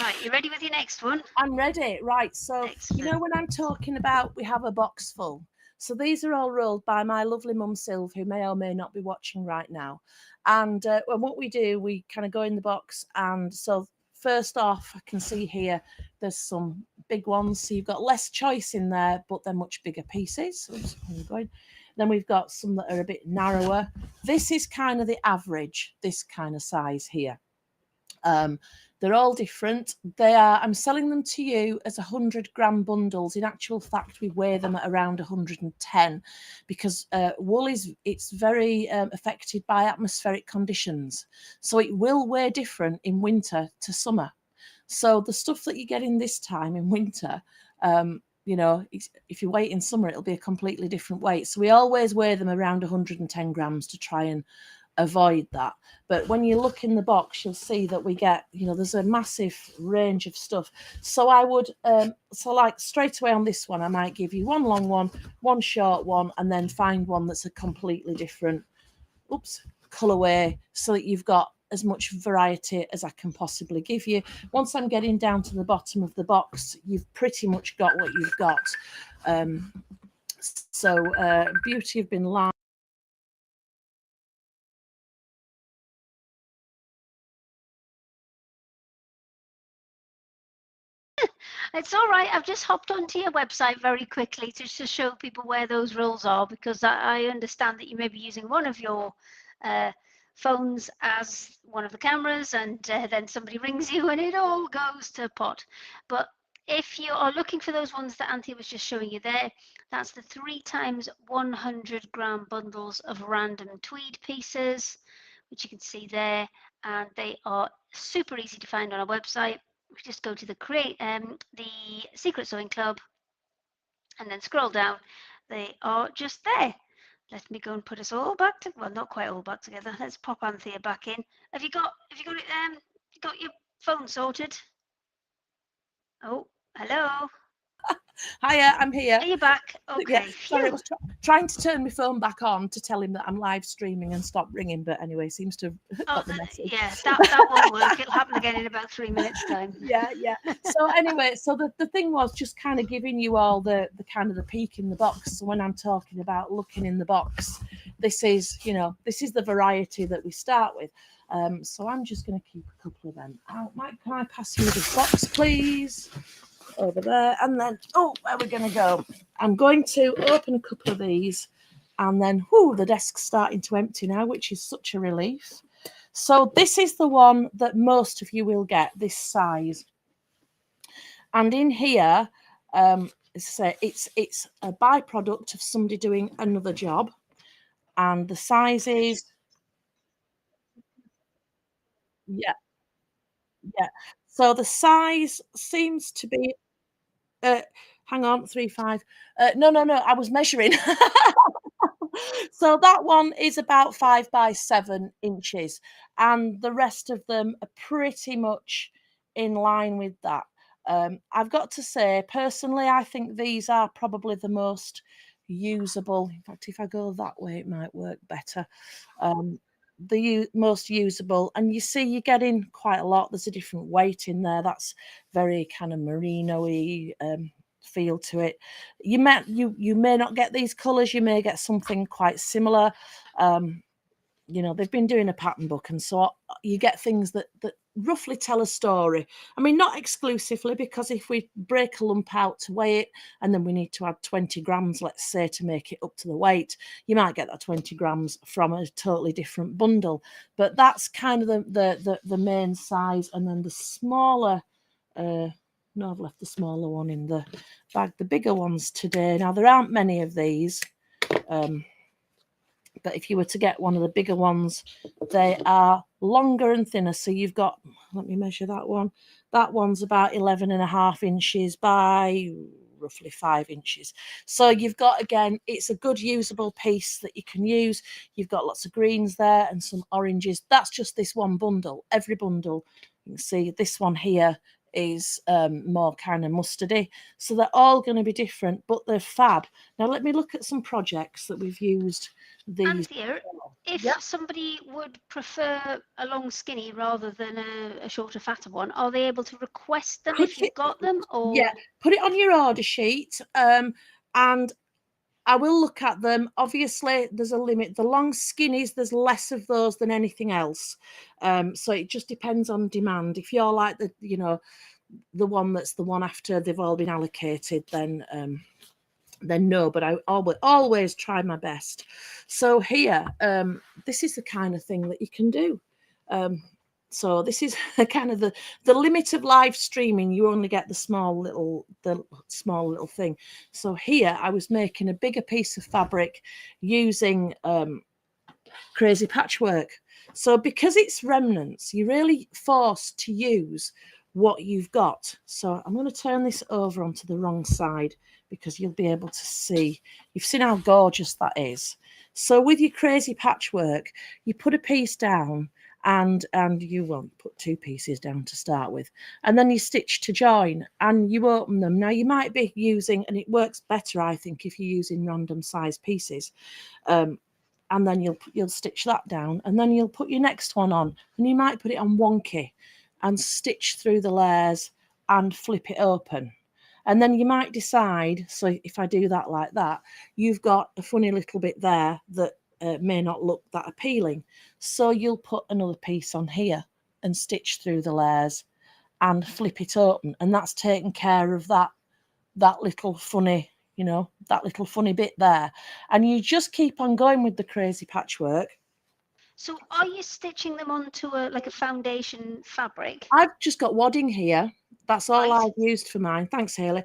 A: Right, you ready with your next one?
B: I'm ready. Right. So,
A: Excellent.
B: you know, when I'm talking about we have a box full. So these are all rolled by my lovely mum Sylv, who may or may not be watching right now. And what we do, we kind of go in the box. And so first off, I can see here, there's some big ones. So you've got less choice in there, but they're much bigger pieces. Oops, where are we going? Then we've got some that are a bit narrower. This is kind of the average, this kind of size here. They're all different. I'm selling them to you as 100-gram bundles. In actual fact, we weigh them at around 110 because wool it's very affected by atmospheric conditions. So it will weigh different in winter to summer. So the stuff that you get in this time in winter, you know, if you wait in summer, it'll be a completely different weight. So we always weigh them around 110 grams to try and avoid that. But when you look in the box, you'll see that we get, you know, there's a massive range of stuff. So I would so like straight away on this one, I might give you one long one short one, and then find one that's a completely different colorway, so that you've got as much variety as I can possibly give you. Once I'm getting down to the bottom of the box, you've pretty much got what you've got. Beauty have been live.
A: It's all right. I've just hopped onto your website very quickly to show people where those rolls are, because I understand that you may be using one of your phones as one of the cameras, and then somebody rings you and it all goes to pot. But if you are looking for those ones that Anthea was just showing you there, that's the 3x 100-gram bundles of random tweed pieces, which you can see there, and they are super easy to find on our website. We just go to the Secret Sewing Club and then scroll down. They are just there. Let me go and put us all back to, well, not quite all back together. Let's pop Anthea back in. Have you got it got your phone sorted? Oh, hello.
B: Hiya, I'm here.
A: Are you back?
B: Yeah,
A: Okay.
B: sorry, I
A: Phew.
B: was trying to turn my phone back on to tell him that I'm live streaming and stop ringing, but anyway, seems to have
A: Oh,
B: got the message.
A: yeah, that won't work. It'll happen again in about 3 minutes' time.
B: Yeah. So anyway, so the thing was just kind of giving you all the kind of the peek in the box. So when I'm talking about looking in the box, this is, you know, this is the variety that we start with. So I'm just going to keep a couple of them out. Mike, can I pass you this box, please? Over there. And then, oh, where are we going to go? I'm going to open a couple of these, and then, the desk's starting to empty now, which is such a relief. So this is the one that most of you will get, this size. And in here, it's a byproduct of somebody doing another job. And the size is, yeah. So the size seems to be, hang on, 3.5. No, I was measuring. So that one is about 5 by 7 inches, and the rest of them are pretty much in line with that. I've got to say, personally, I think these are probably the most usable. In fact, if I go that way, it might work better. The most usable, and you see you're getting quite a lot. There's a different weight in there. That's very kind of merino-y feel to it. You may not get these colors, you may get something quite similar. You know, they've been doing a pattern book, and so you get things that roughly tell a story. I mean, not exclusively, because if we break a lump out to weigh it and then we need to add 20 grams, let's say, to make it up to the weight, you might get that 20 grams from a totally different bundle. But that's kind of the main size. And then the smaller, no, I've left the smaller one in the bag. The bigger ones today. Now, there aren't many of these, but if you were to get one of the bigger ones, they are longer and thinner. So you've got, let me measure that one. That one's about 11.5 inches by roughly 5 inches. So you've got, again, it's a good usable piece that you can use. You've got lots of greens there and some oranges. That's just this one bundle. Every bundle, you can see this one here is more kind of mustardy. So they're all going to be different, but they're fab. Now let me look at some projects that we've used these.
A: Anthea, if somebody would prefer a long skinny rather than a shorter fatter one, are they able to request them if you've got them? Or
B: yeah, put it on your order sheet, and I will look at them. Obviously, there's a limit. The long skinnies, there's less of those than anything else. So it just depends on demand. If you're like the one that's the one after they've all been allocated, then no. But I always try my best. So here, this is the kind of thing that you can do. So this is kind of the limit of live streaming. You only get the small little thing. So here I was making a bigger piece of fabric using crazy patchwork. So because it's remnants, you're really forced to use what you've got. So I'm going to turn this over onto the wrong side because you'll be able to see. You've seen how gorgeous that is. So with your crazy patchwork, you put a piece down, and you won't put 2 pieces down to start with, and then you stitch to join and you open them. Now you might be using, and it works better, I think, if you're using random size pieces, and then you'll stitch that down, and then you'll put your next one on, and you might put it on wonky and stitch through the layers and flip it open. And then you might decide, so if I do that like that, you've got a funny little bit there that may not look that appealing. So you'll put another piece on here and stitch through the layers and flip it open. And that's taking care of that little funny, that little funny bit there. And you just keep on going with the crazy patchwork.
A: so are you stitching them onto a foundation fabric?
B: I've just got wadding here. That's all
A: Right.
B: I've used for mine. Thanks, Haley.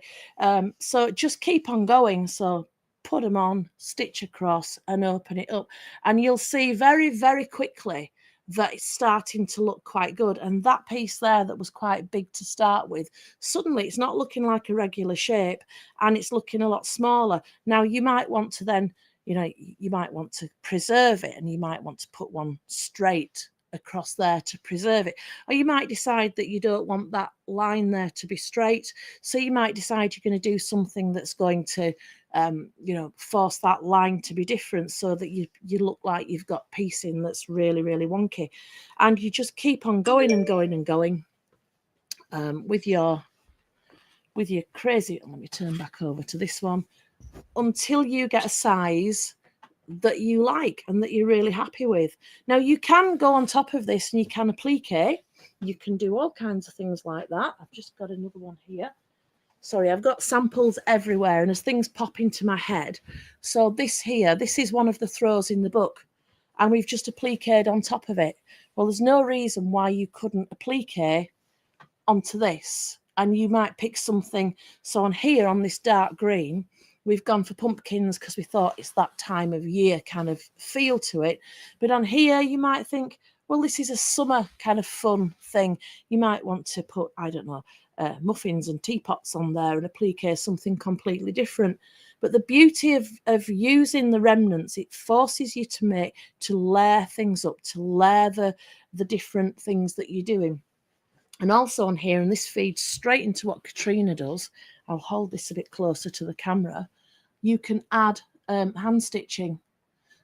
B: So just keep on going. So put them on, stitch across and open it up. And you'll see very, very quickly that it's starting to look quite good. And that piece there that was quite big to start with, suddenly it's not looking like a regular shape and it's looking a lot smaller. Now you might want to then, you might want to preserve it, and you might want to put one straight across there to preserve it. Or you might decide that you don't want that line there to be straight, so you might decide you're going to do something that's going to force that line to be different, so that you look like you've got piecing that's really, really wonky. And you just keep on going and going and going with your crazy. Let me turn back over to this one until you get a size that you like and that you're really happy with. Now you can go on top of this and you can applique. You can do all kinds of things like that. I've just got another one here. Sorry, I've got samples everywhere, and as things pop into my head. So this here, this is one of the throws in the book, and we've just appliqued on top of it. Well, there's no reason why you couldn't applique onto this, and you might pick something. So on here, on this dark green, we've gone for pumpkins because we thought it's that time of year kind of feel to it. But on here, you might think, well, this is a summer kind of fun thing. You might want to put, I don't know, muffins and teapots on there and applique something completely different. But the beauty of using the remnants, it forces you to layer things up, to layer the different things that you're doing. And also on here, and this feeds straight into what Katrina does, I'll hold this a bit closer to the camera, you can add hand stitching.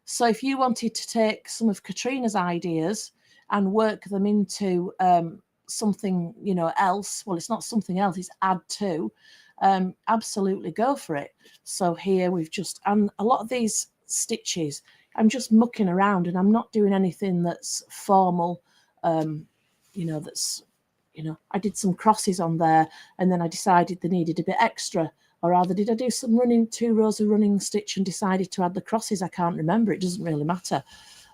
B: So if you wanted to take some of Katrina's ideas and work them into something, else, well, it's not something else, it's add to, absolutely go for it. So here we've just, and a lot of these stitches, I'm just mucking around and I'm not doing anything that's formal, I did some crosses on there and then I decided they needed a bit extra. Or rather, did I do some 2 rows of running stitch and decided to add the crosses? I can't remember. It doesn't really matter.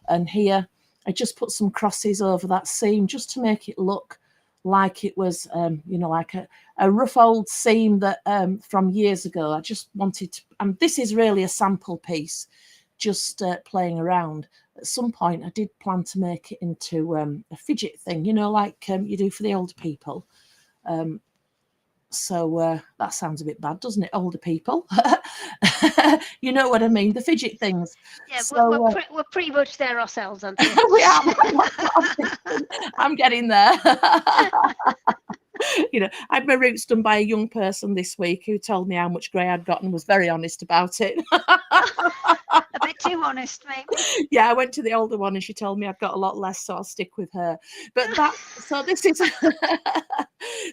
B: And here, I just put some crosses over that seam just to make it look like it was, like a rough old seam that from years ago. I just wanted to, and this is really a sample piece, just playing around. At some point, I did plan to make it into a fidget thing, like you do for the older people. So that sounds a bit bad, doesn't it? Older people. You know what I mean, the fidget things.
A: Yeah,
B: so,
A: we're pretty much there ourselves, aren't we?
B: we are. I'm getting there. I had my roots done by a young person this week who told me how much grey I'd got and was very honest about it.
A: A bit too honest, maybe.
B: Yeah, I went to the older one and she told me I've got a lot less, so I'll stick with her. But this is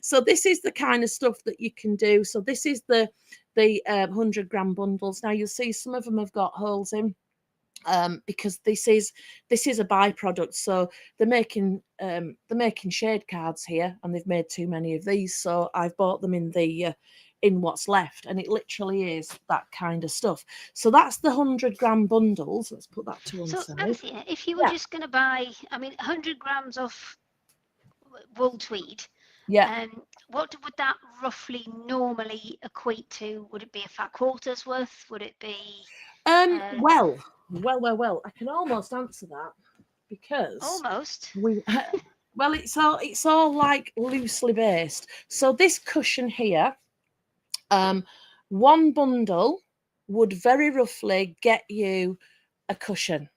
B: so this is the kind of stuff that you can do. So this is the 100-gram bundles. Now you'll see some of them have got holes in. Because this is a byproduct, so they're making shade cards here, and they've made too many of these, so I've bought them in what's left, and it literally is that kind of stuff. So that's the 100-gram bundles. Let's put that to one side.
A: So Anthea, if you were just going to buy, 100 grams of wool tweed, what would that roughly normally equate to? Would it be a fat quarter's worth? Would it be
B: well, I can almost answer that, because
A: almost
B: it's all like loosely based. So this cushion here, one bundle would very roughly get you a cushion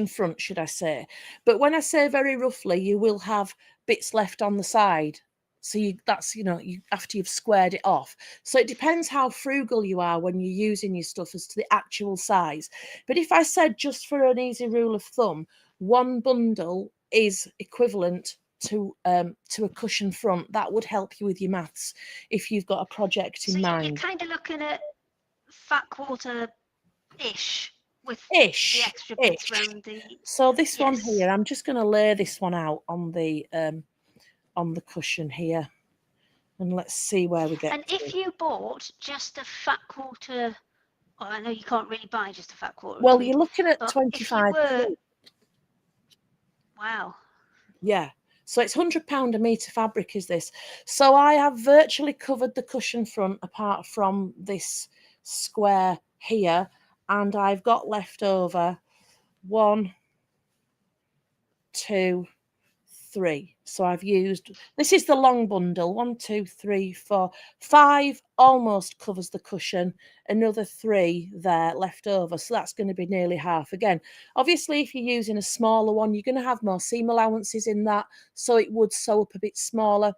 B: front, should I say. But when I say very roughly, you will have bits left on the side. So after you've squared it off. So it depends how frugal you are when you're using your stuff as to the actual size. But if I said, just for an easy rule of thumb, one bundle is equivalent to a cushion front, that would help you with your maths if you've got a project in mind.
A: You're kind of looking at fat quarter-ish with the extra bits around the.
B: So this one here, I'm just going to lay this one out on the cushion here, and let's see where we get.
A: And if you bought just a fat quarter, I know you can't really buy just a fat quarter.
B: Well, you're looking at 25.
A: Wow.
B: Yeah. So it's £100 a metre fabric is this. So I have virtually covered the cushion front apart from this square here, and I've got left over 1, 2, 3. So I've used, this is the long bundle, 1, 2, 3, 4, 5 almost covers the cushion, another 3 there left over. So that's going to be nearly half. Again, obviously, if you're using a smaller one, you're going to have more seam allowances in that. So it would sew up a bit smaller.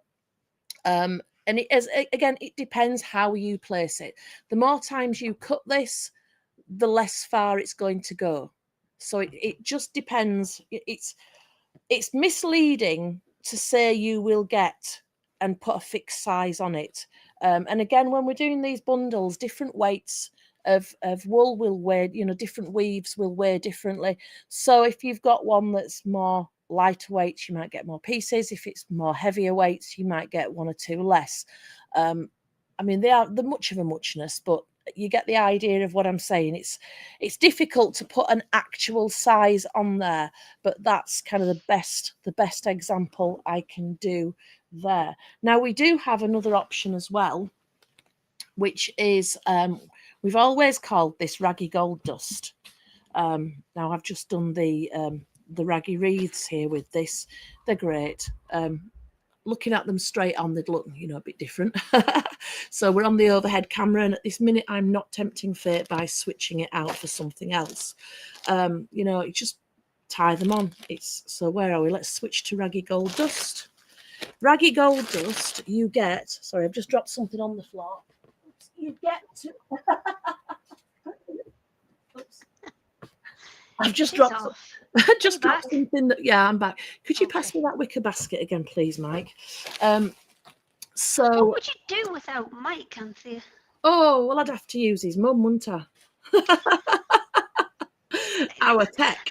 B: And it is, again, it depends how you place it. The more times you cut this, the less far it's going to go. So it just depends. It's misleading to say you will get and put a fixed size on it. And again, when we're doing these bundles, different weights of wool will weigh, you know, different weaves will weigh differently. So if you've got one that's more lighter weights, you might get more pieces. If it's more heavier weights, you might get 1 or 2 less. I mean, they're much of a muchness, but you get the idea of what I'm saying. It's difficult to put an actual size on there, but that's kind of the best example I can do there. Now we do have another option as well, which is we've always called this Raggy Gold Dust. Now I've just done the Raggy wreaths here with this. They're great. Looking at them straight on, they'd look, you know, a bit different. So we're on the overhead camera, and at this minute, I'm not tempting fate by switching it out for something else. You know, you just tie them on. So where are we? Let's switch to Raggy Gold Dust. Raggy Gold Dust, you get. Sorry, I've just dropped something on the floor. You get to. Oops. I've just dropped. Just dropped something that, yeah, I'm back. Could you pass me that wicker basket again, please, Mike? So
A: what would you do without Mike, Anthea?
B: Oh, well, I'd have to use his mum, wouldn't I? Our tech.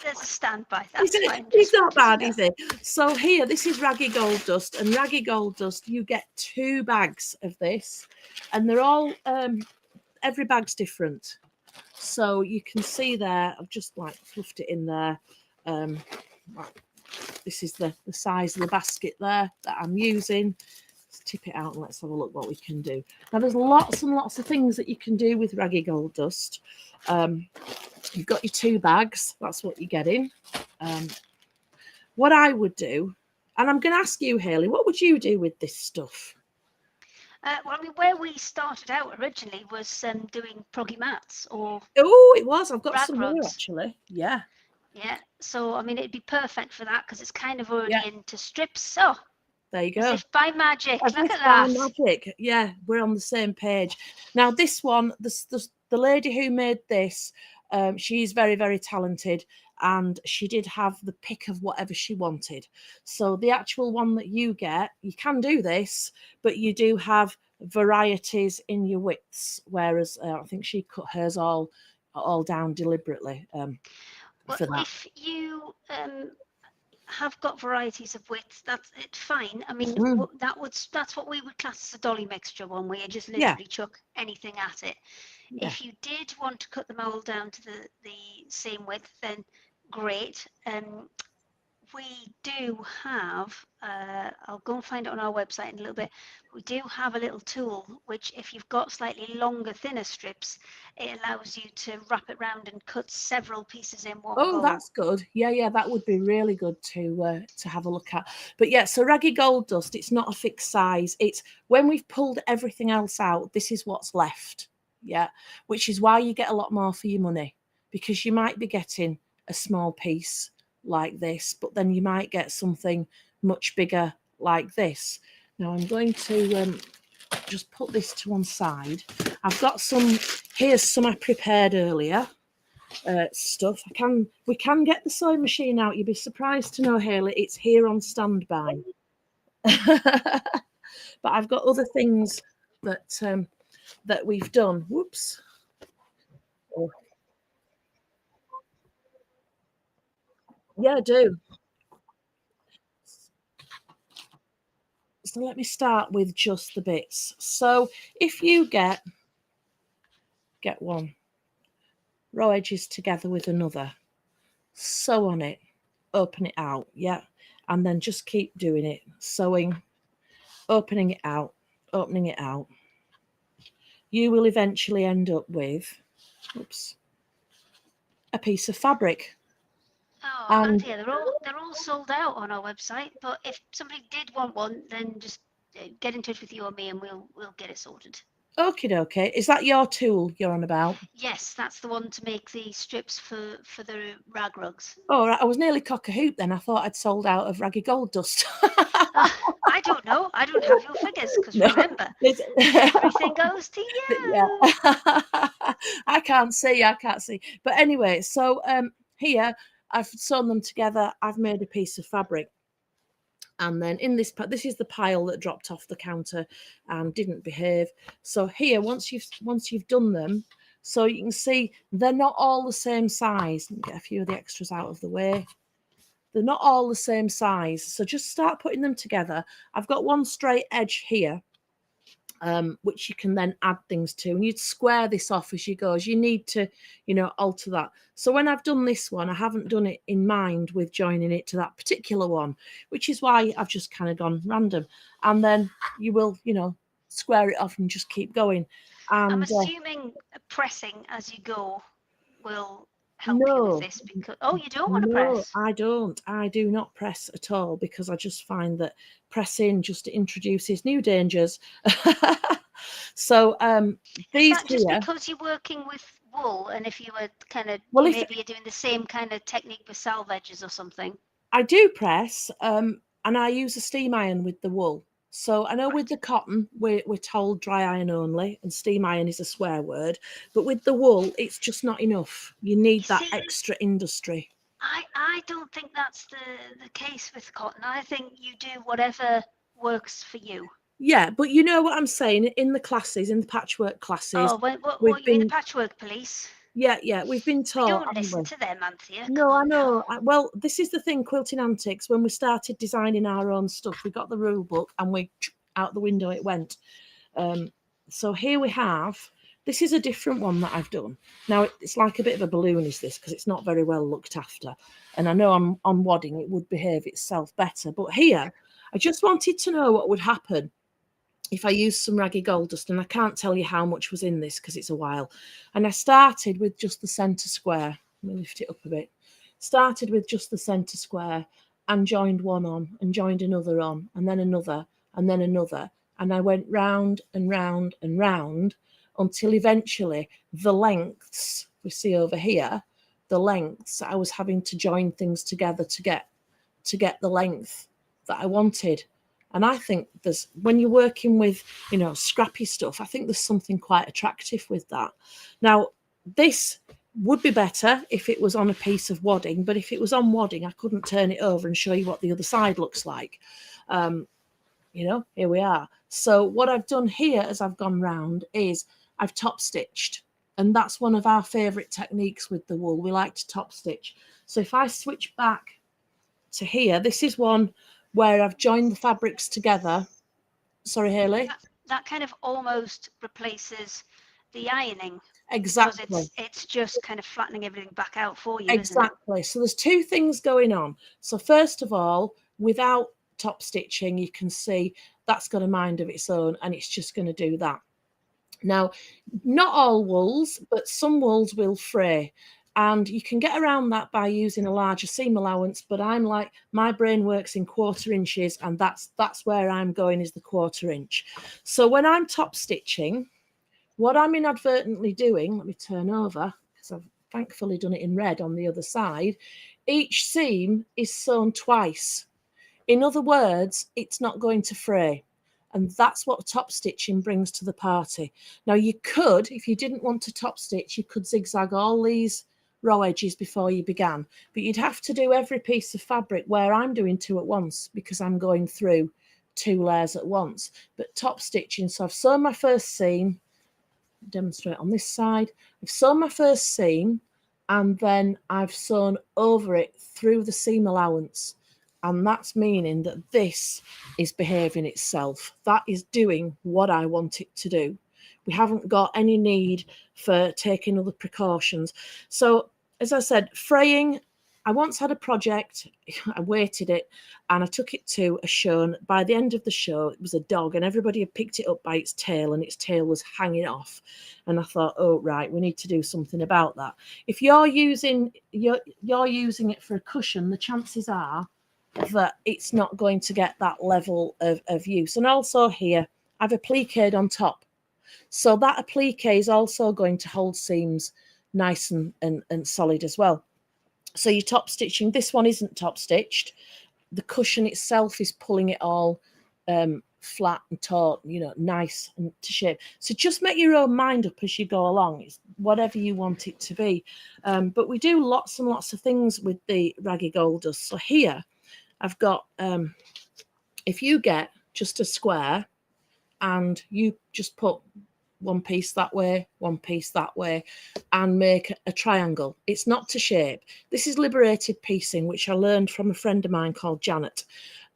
A: There's a standby. That's fine.
B: He's not bad, is he? So here, this is Raggy Gold Dust, and Raggy Gold Dust, you get 2 bags of this, and they're all every bag's different. So you can see there, I've just like fluffed it in there. This is the size of the basket there that I'm using. Let's tip it out and let's have a look what we can do. Now there's lots and lots of things that you can do with Raggy Gold Dust. You've got your 2 bags, that's what you're getting. What I would do, and I'm going to ask you, Hayley, what would you do with this stuff?
A: Well, I mean, where we started out originally was doing proggy mats or.
B: Oh, it was. I've got some
A: rugs.
B: here actually. Yeah.
A: Yeah. So I mean, it'd be perfect for that because it's kind of already into strips. So
B: there you go.
A: As if by magic.
B: As
A: Look
B: if
A: at that.
B: by magic. Yeah, we're on the same page. Now, this one, the lady who made this, she's very, very talented, and she did have the pick of whatever she wanted. So the actual one that you get, you can do this, but you do have varieties in your widths, whereas I think she cut hers all down deliberately.
A: Well,
B: for that.
A: if you have got varieties of widths, that's it. Fine. I mean, that's what we would class as a dolly mixture one, where you just literally chuck anything at it. Yeah. If you did want to cut them all down to the same width, then great. We do have, I'll go and find it on our website in a little bit. We do have a little tool, which if you've got slightly longer, thinner strips, it allows you to wrap it round and cut several pieces in one go.
B: Oh, that's good. Yeah, that would be really good to have a look at. But yeah, so Raggy Gold Dust, it's not a fixed size. It's when we've pulled everything else out, this is what's left. Yeah, which is why you get a lot more for your money, because you might be getting a small piece like this, but then you might get something much bigger like this. Now I'm going to just put this to one side. I've got here's some I prepared earlier stuff. We can get the sewing machine out. You'd be surprised to know, Hayley, it's here on standby. But I've got other things that we've done. Whoops. Oh. Yeah, I do. So let me start with just the bits. So if you get one, row edges together with another, sew on it, open it out, yeah, and then just keep doing it, sewing, opening it out, you will eventually end up with, a piece of fabric.
A: Oh,
B: And
A: Anthea, they're all sold out on our website. But if somebody did want one, then just get in touch with you or me, and we'll get it sorted.
B: okay. Is that your tool you're on about?
A: Yes, that's the one to make the strips for the rag rugs.
B: Oh, right. I was nearly cock a hoop then. I thought I'd sold out of Raggy Gold Dust.
A: I don't know. I don't have your figures because
B: No,
A: remember,
B: there's-
A: everything goes to
B: yeah.
A: you.
B: I can't see. But anyway, so here I've sewn them together. I've made a piece of fabric. And then in this is the pile that dropped off the counter and didn't behave. So here, once you've done them, so you can see they're not all the same size. Let me get a few of the extras out of the way. They're not all the same size. So just start putting them together. I've got one straight edge here, which you can then add things to, and you'd square this off as you go, as you need to, alter that. So when I've done this one, I haven't done it in mind with joining it to that particular one, which is why I've just kind of gone random. And then you will, square it off and just keep going. And
A: I'm assuming pressing as you go will help you with this because you don't want to press.
B: I don't. I do not press at all because I just find that pressing just introduces new dangers. So these
A: Is that just
B: here,
A: because you're working with wool, and if you were kind of maybe you're doing the same kind of technique with salve edges or something?
B: I do press, and I use a steam iron with the wool. So I know with the cotton, we're told dry iron only, and steam iron is a swear word. But with the wool, it's just not enough. You need that extra industry.
A: I don't think that's the case with cotton. I think you do whatever works for you.
B: Yeah, but you know what I'm saying? In the classes, in the patchwork classes,
A: Oh, what you mean the patchwork police?
B: Yeah, we've been taught.
A: We don't listen to them, Anthea.
B: No, I know. Well, this is the thing, Quilting Antics, when we started designing our own stuff, we got the rule book and we out the window it went. So here we have, this is a different one that I've done. Now, it's like a bit of a balloon, is this, because it's not very well looked after. And I know on wadding, it would behave itself better. But here, I just wanted to know what would happen if I used some Raggy Gold Dust, and I can't tell you how much was in this because it's a while. And I started with just the centre square. Let me lift it up a bit. Started with just the centre square and joined one on and joined another on and then another and then another. And I went round and round and round until eventually the lengths we see over here, the lengths, I was having to join things together to get the length that I wanted. And I think when you're working with, scrappy stuff, I think there's something quite attractive with that. Now, this would be better if it was on a piece of wadding, but if it was on wadding, I couldn't turn it over and show you what the other side looks like. Here we are. So what I've done here as I've gone round is I've top stitched. And that's one of our favourite techniques with the wool. We like to top stitch. So if I switch back to here, this is one where I've joined the fabrics together. Sorry, Hayley.
A: That kind of almost replaces the ironing.
B: Exactly.
A: Because it's just kind of flattening everything back out for you,
B: Exactly.
A: Isn't it?
B: So there's two things going on. So first of all, without top stitching, you can see that's got a mind of its own and it's just going to do that. Now, not all wools, but some wools will fray. And you can get around that by using a larger seam allowance, but I'm like, my brain works in 1/4 inches, and that's where I'm going, is the 1/4 inch. So when I'm top stitching, what I'm inadvertently doing, let me turn over, because I've thankfully done it in red on the other side, each seam is sewn twice. In other words, it's not going to fray. And that's what top stitching brings to the party. Now, you could, if you didn't want to top stitch, you could zigzag all these row edges before you began. But you'd have to do every piece of fabric, where I'm doing 2 at once because I'm going through 2 layers at once. But top stitching, so I've sewn my first seam, demonstrate on this side. I've sewn my first seam and then I've sewn over it through the seam allowance. And that's meaning that this is behaving itself. That is doing what I want it to do. We haven't got any need for taking other precautions. So, as I said, fraying I once had a project, I weighted it and I took it to a show, and by the end of the show it was a dog and everybody had picked it up by its tail and its tail was hanging off, and I thought, oh right, we need to do something about that. If you're using it for a cushion, the chances are that it's not going to get that level of use. And also here I have appliqued on top, so that applique is also going to hold seams nice and solid as well. So you're top stitching. This one isn't top stitched. The cushion itself is pulling it all flat and taut, you know, nice and to shape. So just make your own mind up as you go along. It's whatever you want it to be. But we do lots and lots of things with the Raggy Gold Dust. So here I've got, if you get just a square and you just put one piece that way, one piece that way, and make a triangle. It's not to shape. This is liberated piecing, which I learned from a friend of mine called Janet.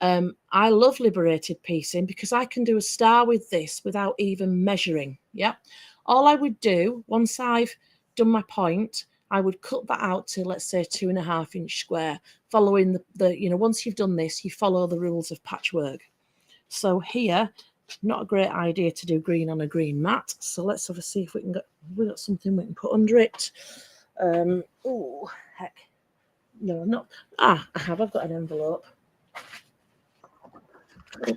B: I love liberated piecing because I can do a star with this without even measuring. Yeah. All I would do, once I've done my point, I would cut that out to, let's say, 2.5 inch square, following the you know, once you've done this, you follow the rules of patchwork. So here, not a great idea to do green on a green mat. So let's have a see if we can get, we've got something we can put under it. Oh, heck. No, not. Ah, I've got an envelope.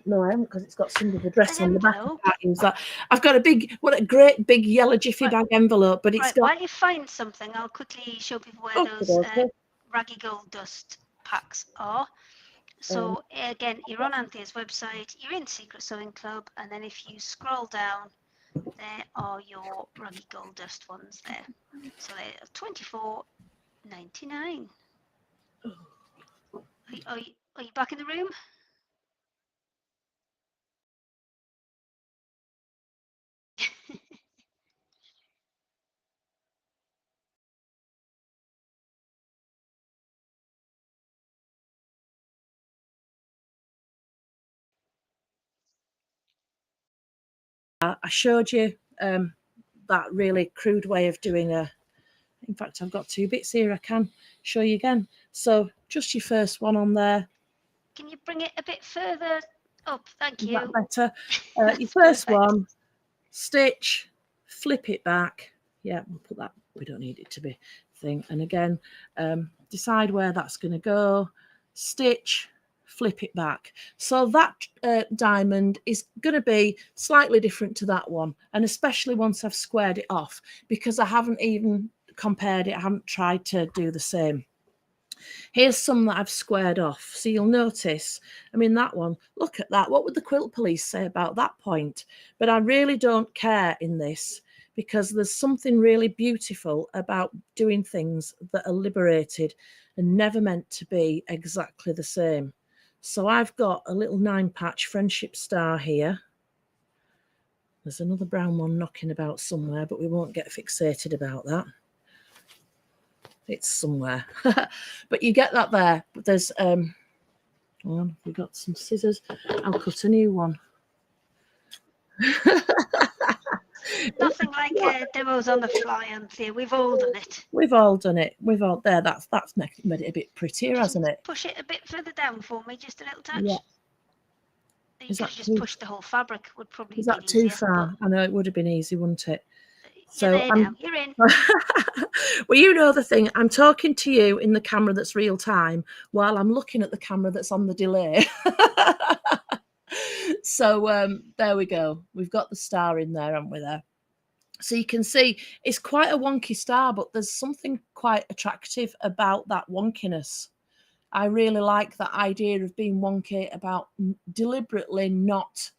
B: No, I haven't, because it's got somebody's address on the back. I can't use that. I've got a big, what a great big yellow jiffy bag envelope, but it's got.
A: While you find something, I'll quickly show people where those Raggy Gold Dust packs are. So again, you're on Anthea's website, you're in Secret Sewing Club, and then if you scroll down, there are your Raggy Gold Dust ones there. So they're $24.99. Are you back in the room?
B: I showed you that really crude way of doing in fact, I've got 2 bits here I can show you again. So just your first one on there.
A: Can you bring it a bit further up? Thank you.
B: Is that better? Your first one, stitch, flip it back. Yeah, we'll put that, we don't need it to be thing. And again, decide where that's going to go, stitch, flip it back. So that diamond is going to be slightly different to that one, and especially once I've squared it off, because I haven't even compared it, I haven't tried to do the same. Here's some that I've squared off. So you'll notice, I mean, that one, look at that. What would the quilt police say about that point? But I really don't care in this, because there's something really beautiful about doing things that are liberated and never meant to be exactly the same. So I've got a little 9-patch friendship star here. There's another brown one knocking about somewhere, but we won't get fixated about that. It's somewhere. But you get that there. But there's hold on, we've got some scissors. I'll cut a new one.
A: Nothing like demos on the fly, Anthea. We've all done it.
B: We've all done it. We've all there. That's made it a bit prettier, hasn't it?
A: Push it a bit further down for me, just a little touch.
B: Yeah.
A: You could just push the whole fabric. Would probably.
B: Is that too far? I know it would have been easy, wouldn't it?
A: So you're there now. You're in.
B: Well, you know the thing. I'm talking to you in the camera that's real time while I'm looking at the camera that's on the delay. So there we go. We've got the star in there, haven't we? There. So you can see it's quite a wonky star, but there's something quite attractive about that wonkiness. I really like that idea of being wonky, about deliberately not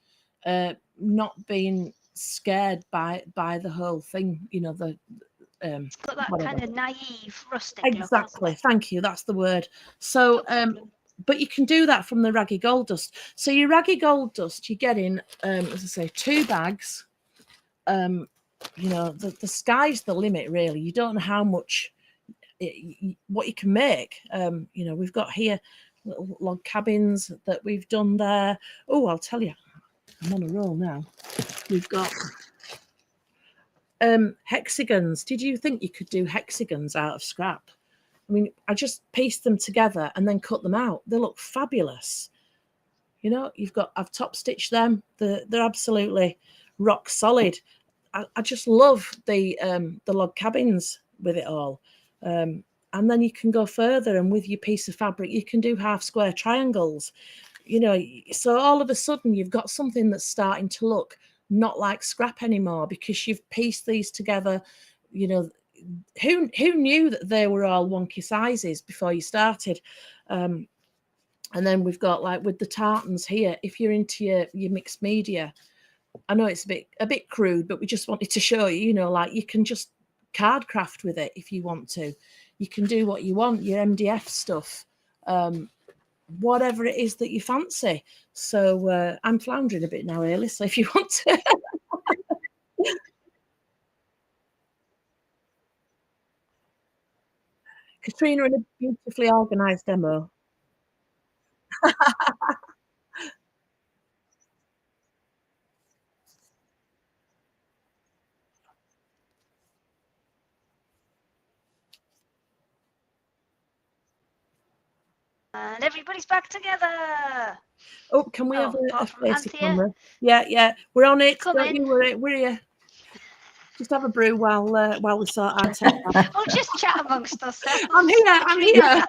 B: being scared by the whole thing. You know,
A: it's got that kind of naive, rustic
B: exactly
A: look.
B: Thank you, that's the word. So but you can do that from the Raggy Gold Dust. So your Raggy Gold Dust, you get in as I say, 2 bags. You know, the sky's the limit, really. You don't know how much what you can make. You know, we've got here little log cabins that we've done there. Oh, I'll tell you, I'm on a roll now. We've got hexagons. Did you think you could do hexagons out of scrap? I mean, I just pieced them together and then cut them out. They look fabulous. You know, I've top stitched them. They're absolutely rock solid. I just love the log cabins with it all. And then you can go further, and with your piece of fabric, you can do half square triangles. You know, so all of a sudden you've got something that's starting to look not like scrap anymore because you've pieced these together. You know, who knew that they were all wonky sizes before you started? And then we've got, like, with the tartans here, if you're into your mixed media, I know it's a bit crude, but we just wanted to show you, you know, like, you can just card craft with it if you want to. You can do what you want, your MDF stuff, whatever it is that you fancy. So I'm floundering a bit now, Ailey, so if you want to. Katrina in a beautifully organised demo.
A: And everybody's back together.
B: Oh, can we have a
A: apart from
B: face
A: Anthea.
B: camera? Yeah, we're on it.
A: Come
B: Don't
A: in.
B: you worry, we're here. Just have a brew while we sort our tech out.
A: We'll just chat amongst ourselves.
B: I'm here. I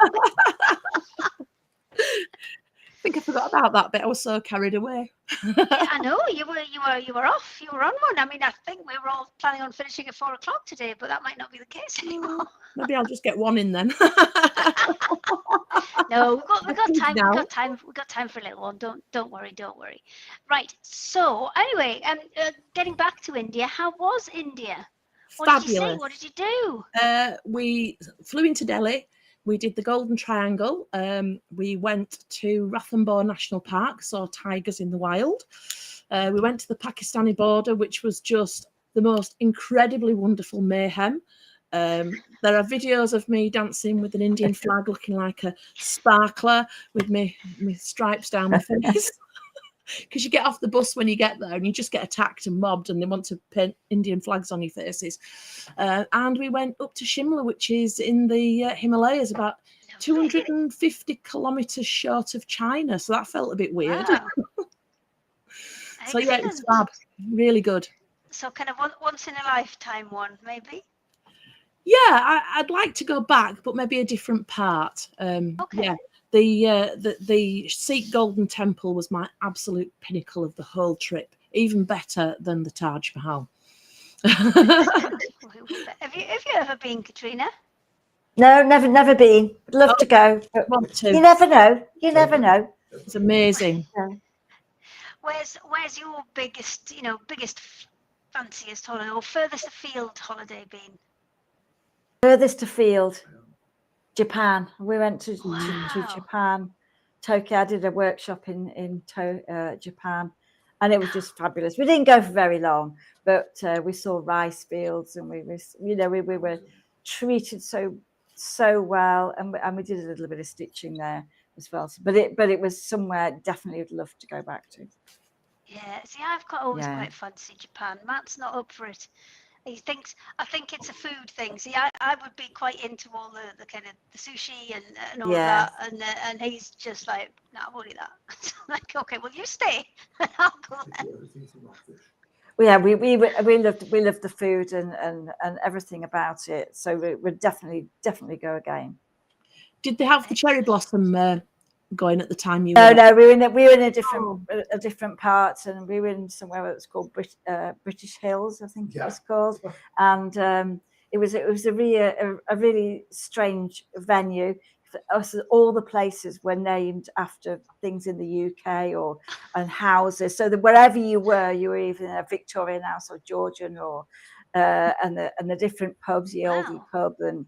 B: think I forgot about that bit. I was so carried away.
A: Yeah, I know you were off. You were on one. I mean, I think we were all planning on finishing at 4 o'clock today, but that might not be the case anymore.
B: Maybe I'll just get one in then.
A: No, we've got time. We've got time for a little one. Don't worry. Right. So anyway, getting back to India. How was India? What
B: Fabulous.
A: did you see? What did you do?
B: We flew into Delhi. We did the Golden Triangle. We went to Ranthambore National Park, saw tigers in the wild. We went to the Pakistani border, which was just the most incredibly wonderful mayhem. There are videos of me dancing with an Indian flag looking like a sparkler with me stripes down my face. Because you get off the bus when you get there and you just get attacked and mobbed and they want to pin Indian flags on your faces. And we went up to Shimla, which is in the Himalayas, about 250 kilometres short of China. So that felt a bit weird.
A: Wow.
B: So yeah, it was fab. Really good.
A: So kind of once in a lifetime one, maybe?
B: Yeah, I'd like to go back, but maybe a different part.
A: Okay.
B: Yeah. The Sikh Golden Temple was my absolute pinnacle of the whole trip, even better than the Taj Mahal.
A: Have you ever been, Katrina?
C: No, never been. Would love to go, but
B: Want to.
C: you never know. You never know.
B: It's amazing.
A: Where's your biggest fanciest holiday or furthest afield holiday been?
C: Furthest afield, Japan. We went to Japan, Tokyo. I did a workshop in Japan, and it was just fabulous. We didn't go for very long, but we saw rice fields, and we were treated so well, and we did a little bit of stitching there as well. But it was somewhere definitely would love to go back to.
A: Yeah, see, I've always quite fancied Japan. Matt's not up for it. I think it's a food thing. See, I would be quite into all the kind of the sushi and all of that, and he's just like, no, I won't eat that. So I'm like, okay, well, you stay, and I'll go then.
C: Well, yeah, we loved the food and everything about it. So we would definitely go again.
B: Did they have the cherry blossom going at the time you
C: No,
B: were?
C: we were in a different part, and we were in somewhere that was called British Hills, I think it was called, and it was a really strange venue. For us, all the places were named after things in the UK and houses, so that wherever you were either in a Victorian house or Georgian or and the different pubs, the oldie pub, and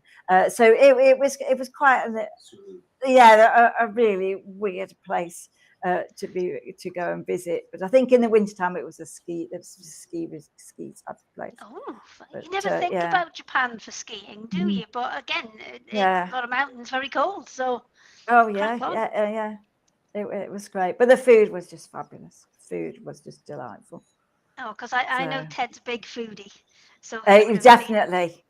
C: so it was quite a really weird place to go and visit. But I think in the wintertime it was a ski type of place.
A: Oh, you never think about Japan for skiing, do you? But again, it's a lot of mountains, very cold. So
C: it was great. But the food was just fabulous. Food was just delightful.
A: Oh, because I know Ted's a big foodie, so
C: definitely.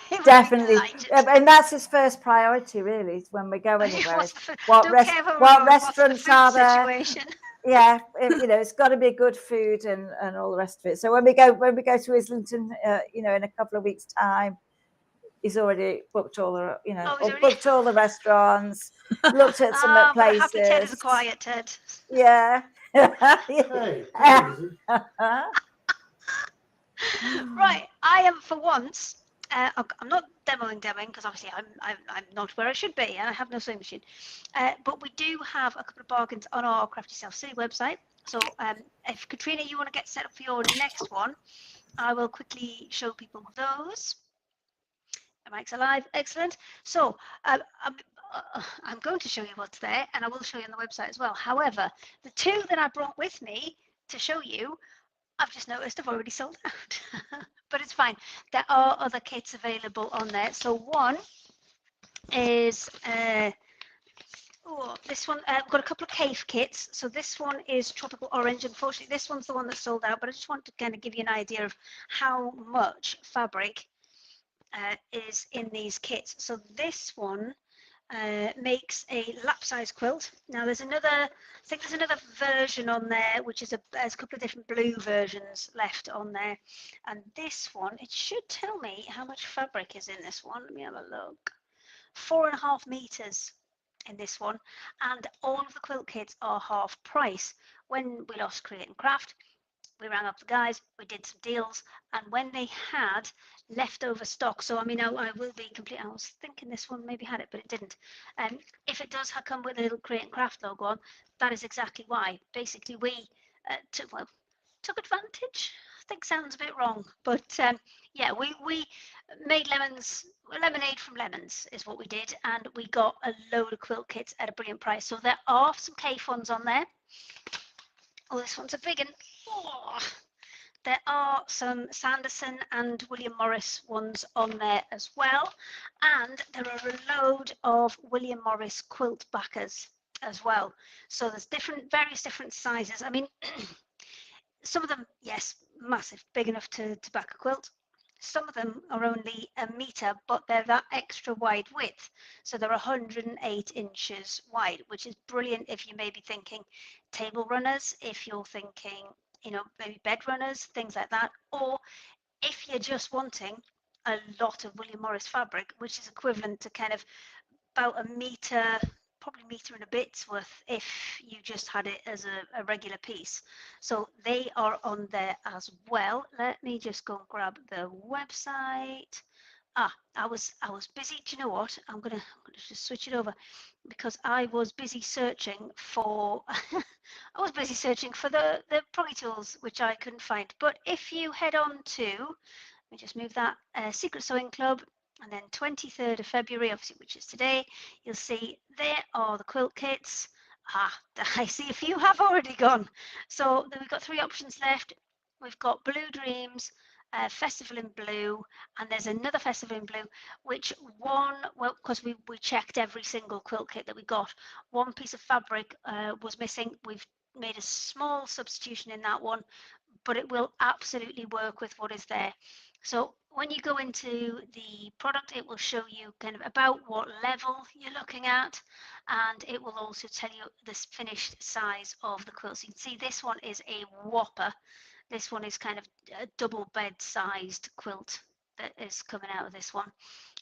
A: He would be
C: Definitely.
A: delighted.
C: And that's his first priority, really, is when we go anywhere.
A: What's
C: Is
A: the
C: what
A: don't care for
C: what
A: what's the
C: restaurants
A: food
C: are there?
A: situation.
C: Yeah, you know, it's got to be good food and all the rest of it. So when we go to Islington, you know, in a couple of weeks' time, he's already booked all the, you know,
A: Oh, he's
C: or
A: already.
C: booked all the restaurants, looked at some
A: Ah, but a happy Ted is a
C: places.
A: quiet Ted.
C: Yeah.
D: Hey, take it easy.
A: Right, I am for once. I'm not demoing because obviously I'm not where I should be and I have no sewing machine. But we do have a couple of bargains on our Crafty Self City website. So if Katrina, you want to get set up for your next one, I will quickly show people those. Mike's alive, excellent. So I'm going to show you what's there, and I will show you on the website as well. However, the two that I brought with me to show you, I've just noticed I've already sold out, but it's fine. There are other kits available on there. So one is this one. We've got a couple of cave kits. So this one is tropical orange. Unfortunately, this one's the one that's sold out, but I just want to kind of give you an idea of how much fabric is in these kits. So this one makes a lap size quilt. Now there's another, I think there's another version on there, which is there's a couple of different blue versions left on there. And this one, it should tell me how much fabric is in this one. Let me have a look. 4.5 meters in this one, and all of the quilt kits are half price. When we lost Create and Craft, we rang up the guys, we did some deals, and when they had leftover stock, so I mean, I will be complete. I was thinking this one maybe had it, but it didn't. If it does come with a little Create and Craft logo on, that is exactly why. Basically, we took advantage. I think sounds a bit wrong, but yeah, we made lemonade from lemons is what we did, and we got a load of quilt kits at a brilliant price. So there are some cave ones on there. Oh, this one's a big one. Oh, there are some Sanderson and William Morris ones on there as well. And there are a load of William Morris quilt backers as well. So there's various different sizes. I mean, some of them, yes, massive, big enough to back a quilt. Some of them are only a meter, but they're that extra wide width. So they're 108 inches wide, which is brilliant if you may be thinking table runners, if you're thinking, you know, maybe bed runners, things like that. Or if you're just wanting a lot of William Morris fabric, which is equivalent to kind of about a meter, probably meter and a bit's worth if you just had it as a regular piece. So they are on there as well. Let me just go and grab the website. I was busy. Do you know what? I'm gonna just switch it over because I was busy searching for I was busy searching for the Proggy tools, which I couldn't find. But if you head on to, let me just move that, Secret Sewing Club, and then 23rd of February, obviously, which is today, you'll see there are the quilt kits. I see a few have already gone. So then we've got 3 options left. We've got Blue Dreams, Festival in Blue, and there's another Festival in Blue, which one, well, because we checked every single quilt kit that we got, one piece of fabric was missing. We've made a small substitution in that one, but it will absolutely work with what is there. So when you go into the product, it will show you kind of about what level you're looking at, and it will also tell you the finished size of the quilt. So you can see this one is a whopper. This one is kind of a double bed sized quilt that is coming out of this one,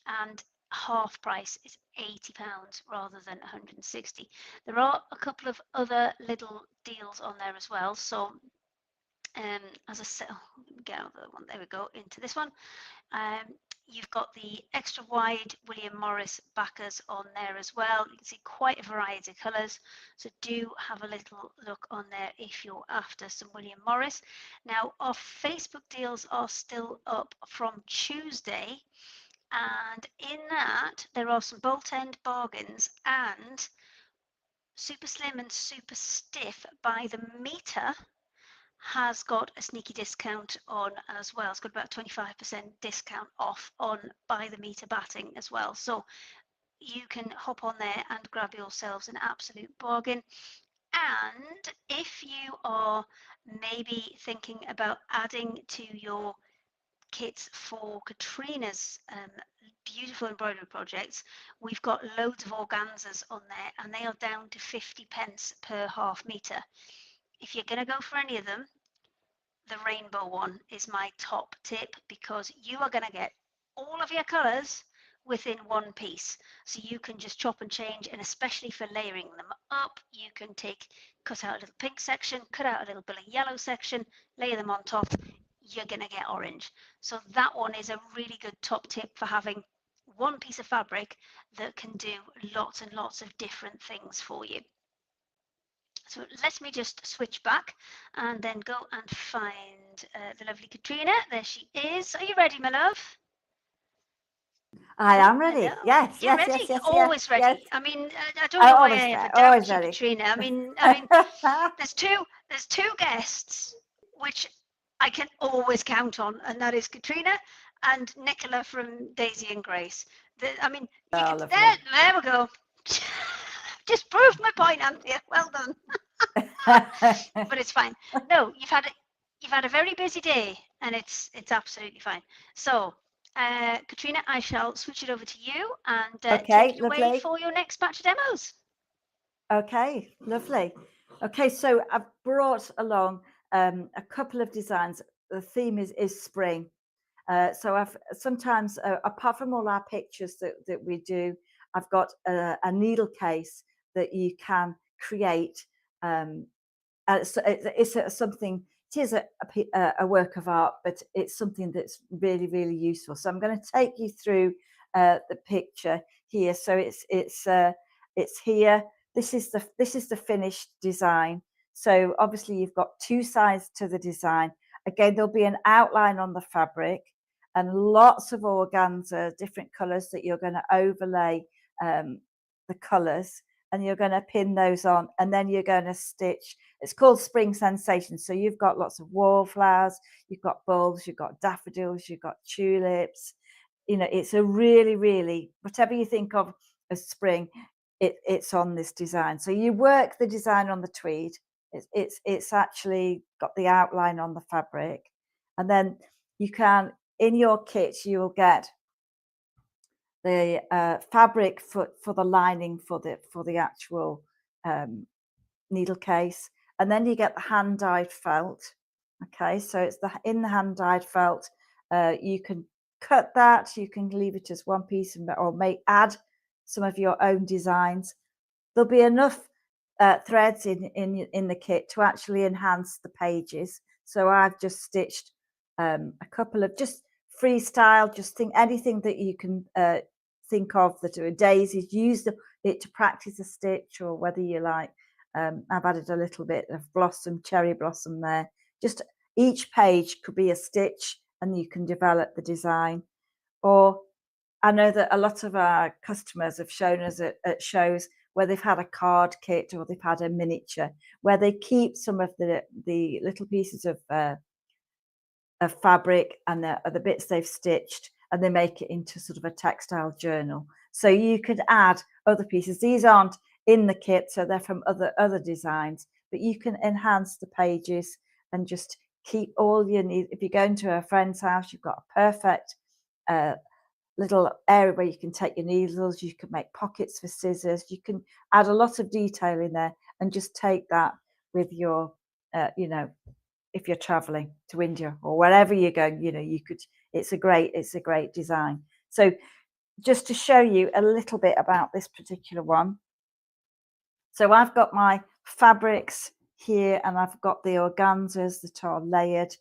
A: and half price is £80 rather than 160. There are a couple of other little deals on there as well. So as I said, get out of the one, there we go, into this one. You've got the extra wide William Morris backers on there as well. You can see quite a variety of colours, so do have a little look on there if you're after some William Morris. Now our Facebook deals are still up from Tuesday, and in that there are some bolt end bargains and super slim and super stiff by the meter has got a sneaky discount on as well. It's got about 25% discount off on by the meter batting as well. So you can hop on there and grab yourselves an absolute bargain. And if you are maybe thinking about adding to your kits for Katrina's beautiful embroidery projects, we've got loads of organzas on there, and they are down to 50 pence per half metre. If you're going to go for any of them, the rainbow one is my top tip, because you are going to get all of your colours within one piece. So you can just chop and change, and especially for layering them up, you can cut out a little pink section, cut out a little bit of yellow section, lay them on top, you're going to get orange. So that one is a really good top tip for having one piece of fabric that can do lots and lots of different things for you. So let me just switch back and then go and find the lovely Katrina. There she is. Are you ready, my love?
C: I am ready.
A: Hello.
C: Yes,
A: You're
C: yes,
A: ready.
C: yes, yes,
A: always
C: yes,
A: ready.
C: yes.
A: I mean, I don't know why I ever doubt
C: Always
A: you,
C: ready.
A: Katrina. I mean, there's two guests which I can always count on, and that is Katrina and Nicola from Daisy and Grace. I mean, you
C: Oh,
A: can,
C: lovely.
A: there we go. Just proved my point, Anthea. Well done. But it's fine. No, you've had a very busy day, and it's absolutely fine. So, Katrina, I shall switch it over to you and
C: Okay,
A: take it away
C: lovely.
A: for your next batch of demos.
C: Okay, lovely. Okay, so I've brought along a couple of designs. The theme is spring. So I've sometimes, apart from all our pictures that we do, I've got a needle case that you can create. It's something. It is a work of art, but it's something that's really, really useful. So I'm going to take you through the picture here. So it's here. This is the finished design. So obviously you've got two sides to the design. Again, there'll be an outline on the fabric and lots of organza, different colours that you're going to overlay the colours, and you're going to pin those on, and then you're going to stitch. It's called Spring Sensation. So you've got lots of wallflowers, you've got bulbs, you've got daffodils, you've got tulips. You know, it's a really, really, whatever you think of as spring, it's on this design. So you work the design on the tweed. It's actually got the outline on the fabric, and then you can, in your kit, you will get the fabric for the lining for the actual needle case, and then you get the hand dyed felt. Okay, so it's in the hand dyed felt. You can cut that, you can leave it as one piece, or add some of your own designs. There'll be enough threads in the kit to actually enhance the pages. So I've just stitched a couple of just freestyle, just anything that you can think of that are daisies. Use it to practice a stitch, or whether you like. I've added a little bit of cherry blossom there. Just each page could be a stitch, and you can develop the design. Or I know that a lot of our customers have shown us at shows where they've had a card kit, or they've had a miniature, where they keep some of the little pieces of fabric and the bits they've stitched, and they make it into sort of a textile journal. So you could add other pieces. These aren't in the kit, so they're from other designs, but you can enhance the pages and just keep all your needs. If you're going to a friend's house, you've got a perfect little area where you can take your needles. You can make pockets for scissors. You can add a lot of detail in there, and just take that with your if you're traveling to India or wherever you're going, you could. It's a great design. So just to show you a little bit about this particular one. So I've got my fabrics here, and I've got the organzas that are layered.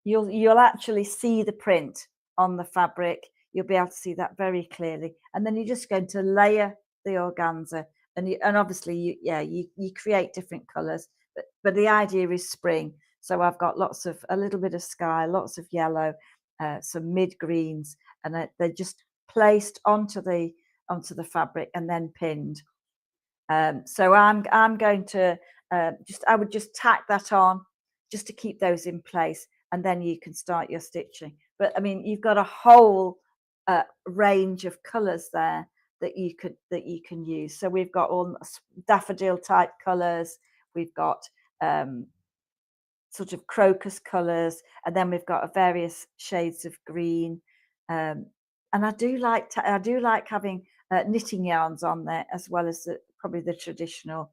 C: You'll actually see the print on the fabric. You'll be able to see that very clearly. And then you're just going to layer the organza, and obviously you create different colors, but the idea is spring. So I've got a little bit of sky, lots of yellow, some mid greens, and they're just placed onto the fabric and then pinned. So I'm going to I would just tack that on just to keep those in place, and then you can start your stitching. But I mean, you've got a whole range of colors there that you can use. So we've got all daffodil type colors. We've got sort of crocus colours, and then we've got various shades of green. And I do like having knitting yarns on there, as well as probably the traditional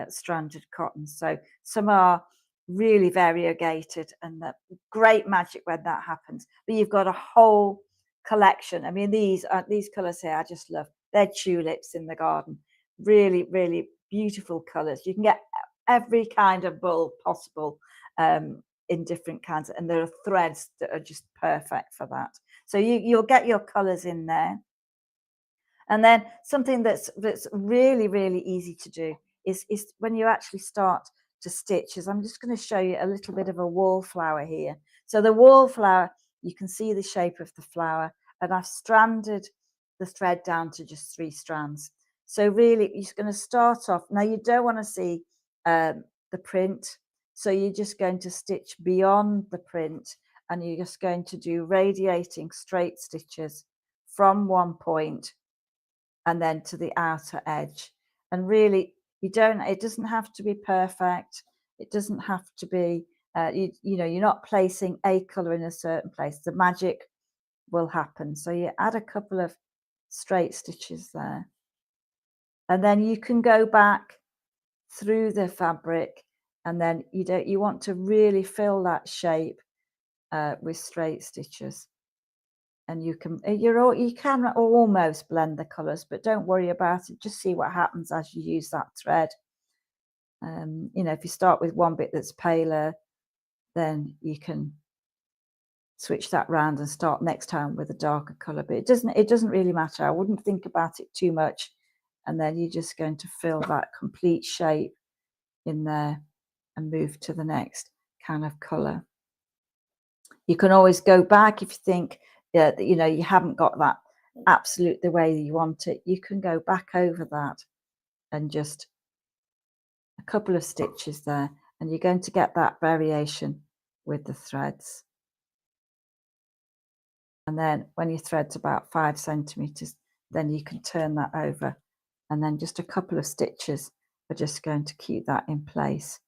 C: stranded cotton. So some are really variegated, and great magic when that happens. But you've got a whole collection. I mean, these colours here I just love. They're tulips in the garden. Really, really beautiful colours. You can get every kind of bulb possible in different kinds, and there are threads that are just perfect for that. So you'll get your colours in there. And then something that's really, really easy to do is when you actually start to stitch, is I'm just going to show you a little bit of a wallflower here. So the wallflower, you can see the shape of the flower, and I've stranded the thread down to just 3 strands. So really, you're going to start off. Now, you don't want to see the print, so you're just going to stitch beyond the print, and you're just going to do radiating straight stitches from one point and then to the outer edge. And really, it doesn't have to be perfect. It doesn't have to be, you're not placing a colour in a certain place. The magic will happen. So you add a couple of straight stitches there. And then you can go back through the fabric, and then you want to really fill that shape with straight stitches. And you can almost blend the colours, but don't worry about it. Just see what happens as you use that thread. If you start with one bit that's paler, then you can switch that round and start next time with a darker colour. But it doesn't really matter. I wouldn't think about it too much. And then you're just going to fill that complete shape in there and move to the next kind of colour. You can always go back if you think you haven't got that absolute the way you want it. You can go back over that and just a couple of stitches there, and you're going to get that variation with the threads. And then when your thread's about 5 centimeters, then you can turn that over, and then just a couple of stitches are just going to keep that in place.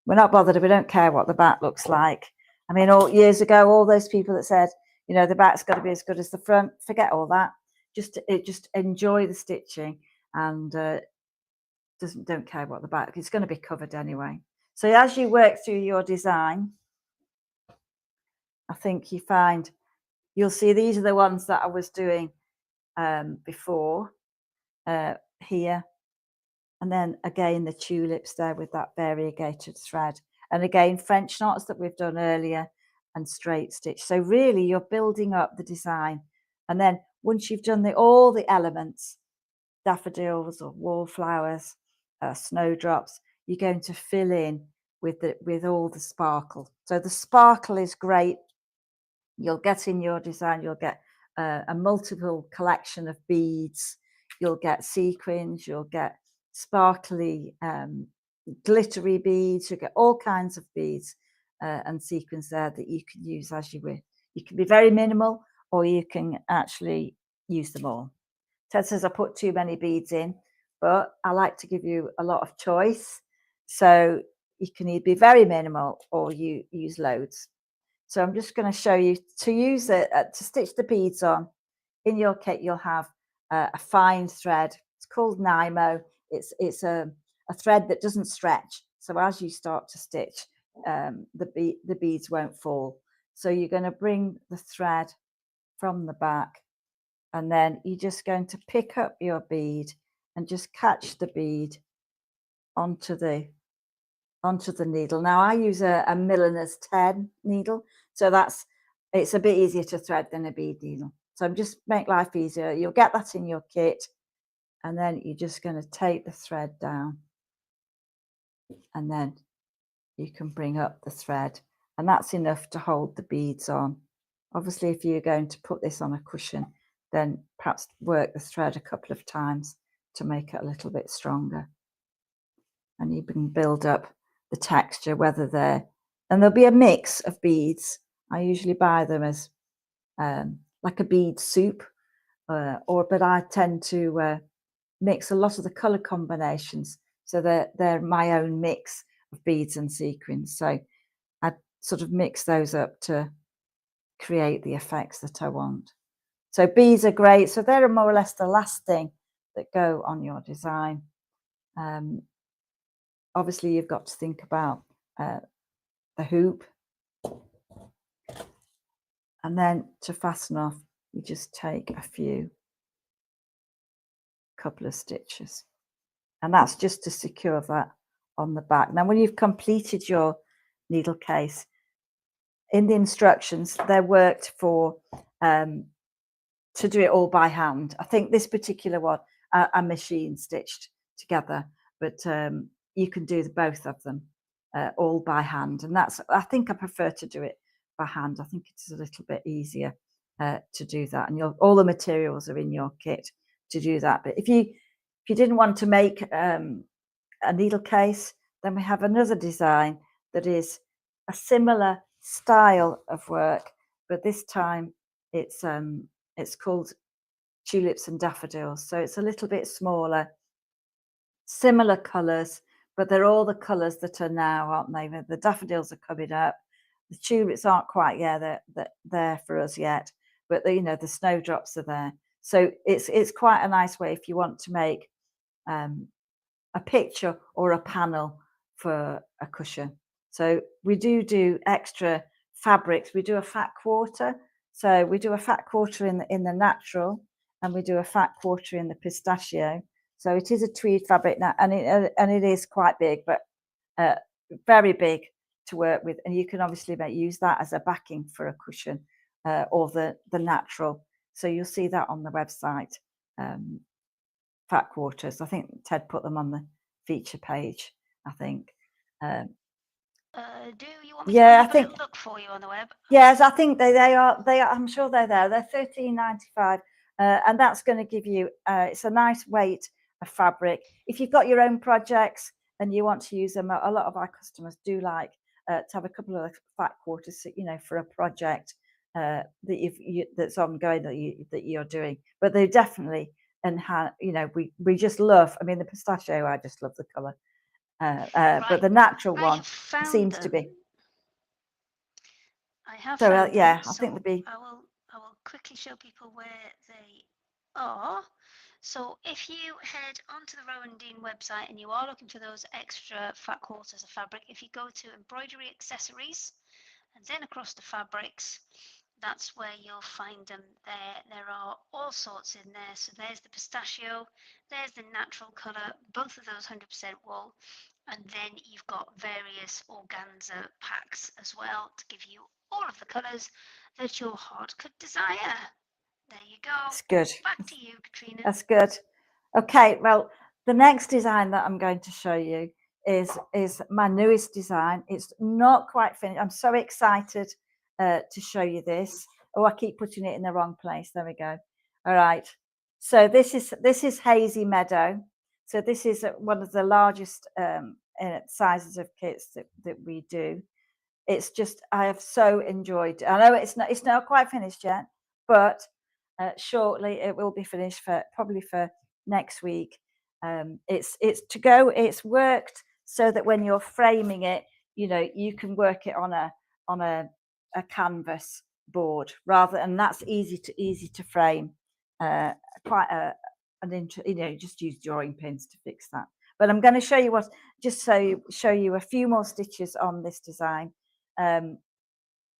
C: We're not bothered if we don't care what the back looks like. I mean, years ago, all those people that said, the back's got to be as good as the front, forget all that. Just enjoy the stitching, and don't care what the back. It's going to be covered anyway. So as you work through your design, I think you'll see these are the ones that I was doing before here. And then again, the tulips there with that variegated thread. And again, French knots that we've done earlier, and straight stitch. So really, you're building up the design. And then once you've done all the elements, daffodils or wallflowers, snowdrops, you're going to fill in with all the sparkle. So the sparkle is great. You'll get in your design, you'll get a multiple collection of beads. You'll get sequins, you'll get sparkly glittery beads, you'll get all kinds of beads and sequins there that you can use as you wish. You can be very minimal, or you can actually use them all. Ted says I put too many beads in, but I like to give you a lot of choice. So you can either be very minimal or you use loads. So I'm just going to show you to use it to stitch the beads on. In your kit, you'll have a fine thread. It's called Nymo. It's a thread that doesn't stretch. So as you start to stitch, the beads won't fall. So you're going to bring the thread from the back, and then you're just going to pick up your bead and just catch the bead onto the needle. Now I use a milliner's 10 needle, so it's a bit easier to thread than a bead needle. So just make life easier. You'll get that in your kit, and then you're just going to take the thread down, and then you can bring up the thread, and that's enough to hold the beads on. Obviously, if you're going to put this on a cushion, then perhaps work the thread a couple of times to make it a little bit stronger. And you can build up the texture, and there'll be a mix of beads. I usually buy them as like a bead soup, but I tend to mix a lot of the color combinations, so they're my own mix of beads and sequins. So sort of mix those up to create the effects that I want. So beads are great. So they're more or less the last thing that go on your design. Obviously, you've got to think about the hoop. And then to fasten off, you just take a couple of stitches. And that's just to secure that on the back. Now, when you've completed your needle case, in the instructions, they're worked for to do it all by hand. I think this particular one I machine stitched together, but you can do both of them all by hand. And I think I prefer to do it by hand. I think it's a little bit easier to do that. And all the materials are in your kit to do that. But if you didn't want to make a needle case, then we have another design that is a similar style of work, but this time it's called Tulips and Daffodils. So it's a little bit smaller, similar colours, but they're all the colours that are now, aren't they? The daffodils are coming up. The tulips aren't quite there for us yet, but the snowdrops are there. So it's quite a nice way if you want to make a picture or a panel for a cushion. So we do extra fabrics. We do a fat quarter. So we do a fat quarter in the natural, and we do a fat quarter in the pistachio. So it is a tweed fabric now, and it is quite big, but very big to work with. And you can obviously use that as a backing for a cushion or the natural. So you'll see that on the website. Fat quarters. I think Ted put them on the feature page, I think.
A: Do you want me to have a little look for you on the web?
C: Yes, I think they are. I'm sure they're there. They're $13.95, and that's going to give you. It's a nice weight of fabric. If you've got your own projects and you want to use them, a lot of our customers do like to have a couple of fat quarters, for a project that's ongoing that you're doing. But they definitely we just love. I mean, the pistachio, I just love the colour.
A: Right.
C: But the natural one seems
A: them.
C: to be.
A: I have
C: so
A: found
C: yeah,
A: them,
C: I think they'd be.
A: I will quickly show people where they are. So if you head onto the Rowandean website and you are looking for those extra fat quarters of fabric, if you go to embroidery accessories and then across the fabrics, that's where you'll find them there. There are all sorts in there. So there's the pistachio, there's the natural colour, both of those 100% wool. And then you've got various organza packs as well to give you all of the colours that your heart could desire. There you go.
C: That's good.
A: Back to you, Katrina.
C: That's good. Okay, well, the next design that I'm going to show you is my newest design. It's not quite finished. I'm so excited to show you this. Oh, I keep putting it in the wrong place. There we go. All right. So this is Hazy Meadow. So this is one of the largest sizes of kits that we do. It's just, I have so enjoyed. I know it's not quite finished yet, but shortly it will be finished probably for next week. It's to go. It's worked so that when you're framing it, you can work it on a canvas board and that's easy to frame. Quite just use drawing pins to fix that. But I'm going to show you show you a few more stitches on this design.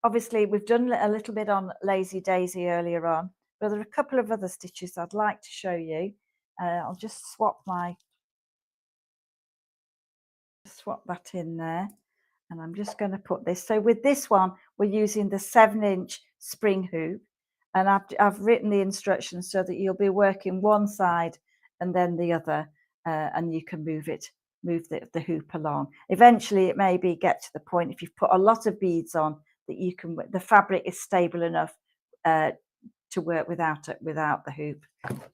C: Obviously, we've done a little bit on Lazy Daisy earlier on, but there are a couple of other stitches I'd like to show you. I'll just swap that in there, and I'm just going to put this. So with this one, we're using the 7-inch spring hoop, and I've written the instructions so that you'll be working one side and then the other, and you can move the hoop along. Eventually, it may get to the point if you've put a lot of beads on that the fabric is stable enough to work without the hoop,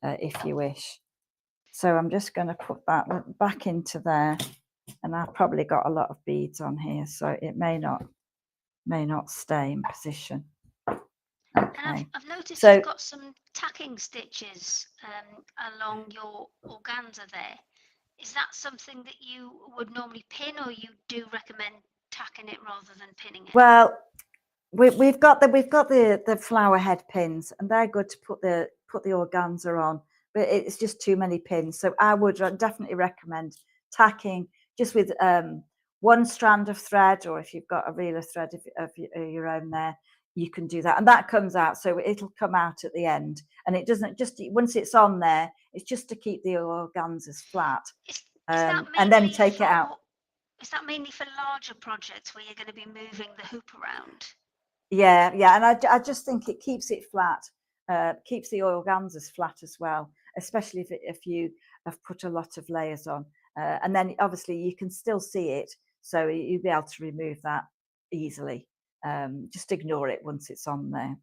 C: if you wish. So I'm just going to put that back into there, and I've probably got a lot of beads on here, so it may not stay in position. Okay.
A: And I've noticed you've got some tacking stitches along your organza there. Is that something that you would normally pin, or you do recommend tacking it rather than pinning it?
C: Well, we've got the flower head pins, and they're good to put the organza on, but it's just too many pins. So I would definitely recommend tacking just with one strand of thread, or if you've got a reeler thread of your own there, you can do that, and that comes out, so it'll come out at the end, and it doesn't just once it's on there, it's just to keep the organzas flat,
A: Is that
C: and then
A: mainly
C: take it out.
A: Is that mainly for larger projects where you're going to be moving the hoop around?
C: Yeah, and I just think it keeps it flat, keeps the organzas flat as well, especially if you have put a lot of layers on, and then obviously you can still see it, so you'll be able to remove that easily. Just ignore it once it's on there.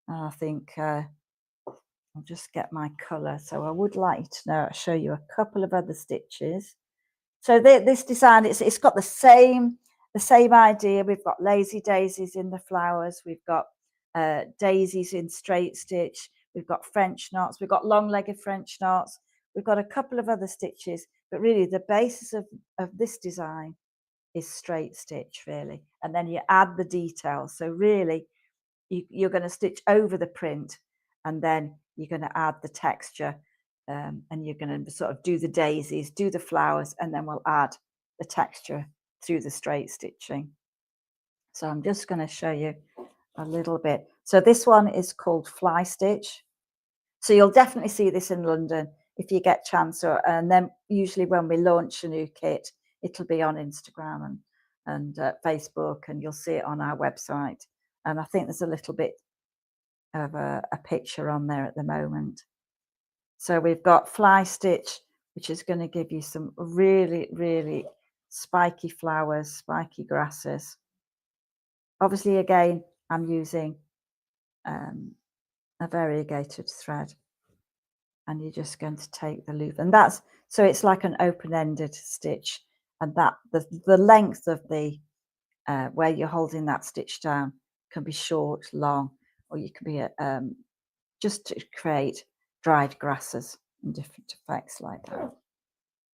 C: And I think I'll just get my colour. So I would like to now show you a couple of other stitches. So this design, it's got the same idea. We've got lazy daisies in the flowers. We've got daisies in straight stitch. We've got French knots. We've got long-legged French knots. We've got a couple of other stitches, but really the basis of this design is straight stitch, really. And then you add the details. So really, you're going to stitch over the print, and then you're going to add the texture. And you're going to sort of do the daisies, do the flowers, and then we'll add the texture through the straight stitching. So I'm just going to show you a little bit. So this one is called Fly Stitch. So you'll definitely see this in London if you get a chance, and then usually when we launch a new kit, it'll be on Instagram and Facebook, and you'll see it on our website. And I think there's a little bit of a picture on there at the moment. So we've got Fly Stitch, which is going to give you some really, really spiky flowers, spiky grasses. Obviously, again, I'm using a variegated thread, and you're just going to take the loop, and that's so it's like an open-ended stitch, and that the length of the where you're holding that stitch down can be short, long, or you can be just to create dried grasses and different effects like that.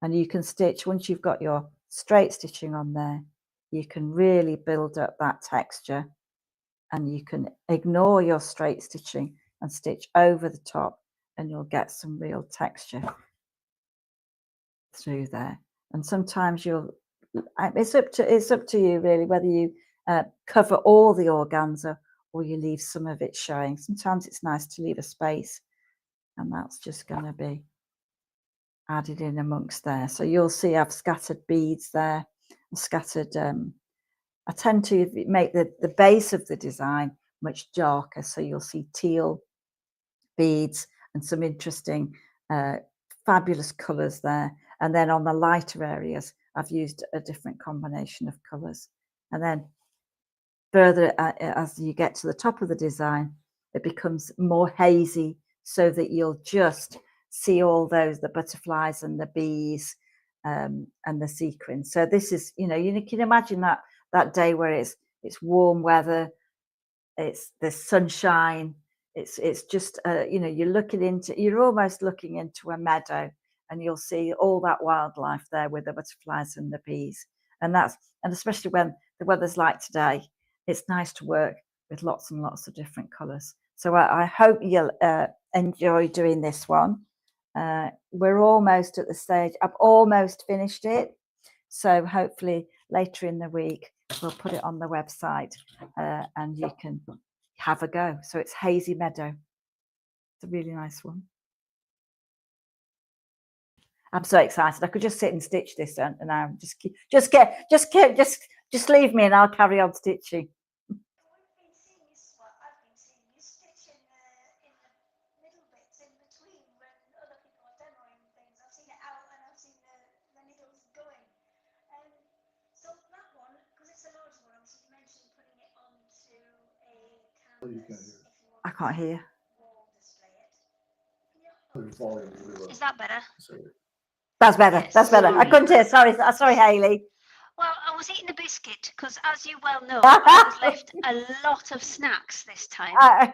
C: And you can stitch, once you've got your straight stitching on there, you can really build up that texture, and you can ignore your straight stitching and stitch over the top, and you'll get some real texture through there. And sometimes it's up to you really whether you cover all the organza or you leave some of it showing. Sometimes it's nice to leave a space, and that's just going to be added in amongst there. So you'll see I've scattered beads there. I've scattered, I tend to make the base of the design much darker, so you'll see teal beads and some interesting, fabulous colours there. And then on the lighter areas, I've used a different combination of colours. And then further, as you get to the top of the design, it becomes more hazy, so that you'll just see all the butterflies and the bees and the sequins. So this is, you can imagine that day where it's warm weather, it's the sunshine, it's just you're almost looking into a meadow, and you'll see all that wildlife there with the butterflies and the bees. And especially when the weather's like today, it's nice to work with lots and lots of different colours. So I hope you'll enjoy doing this one. We're almost at the stage, I've almost finished it. So hopefully later in the week, we'll put it on the website and you can have a go. So it's Hazy Meadow. It's a really nice one. I'm so excited. I could just sit and stitch this and now just leave me and I'll carry on stitching. I can't hear.
A: Is that better?
C: That's better.
A: Yes.
C: That's better. I couldn't hear. Sorry, Hayley.
A: Well, I was eating a biscuit because, as you well know, I was left a lot of snacks this time.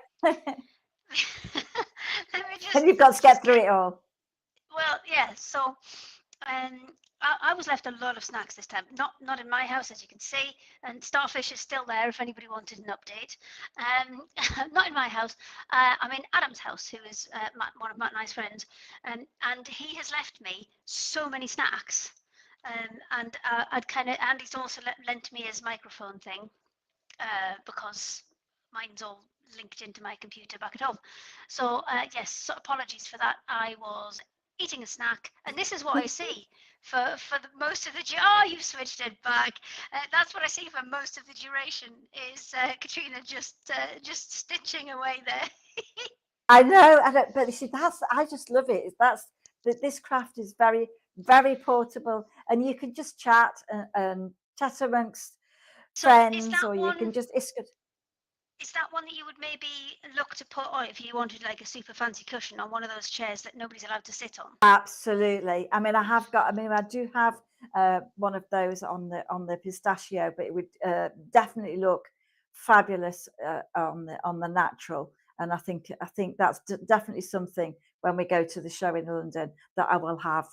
C: And you've got to get through it all.
A: Well, yeah. So, I was left a lot of snacks this time. Not in my house, as you can see, and starfish is still there if anybody wanted an update. Not in my house. I'm in Adam's house, who is one of my nice friends, and he has left me so many snacks. And Andy's also lent me his microphone thing because mine's all linked into my computer back at home. So yes, so apologies for that. I was eating a snack, and this is what I see for most of the you've switched it back. That's what I see for most of the duration is Katrina just stitching away there.
C: I know, but you see, I just love it. This craft is very, very portable, and you can just chat and chat amongst friends, or you can just.
A: Is that one that you would maybe look to put on if you wanted like a super fancy cushion on one of those chairs that nobody's allowed to sit on?
C: Absolutely. I mean, I do have one of those on the pistachio, but it would definitely look fabulous on the natural. And I think that's definitely something when we go to the show in London that I will have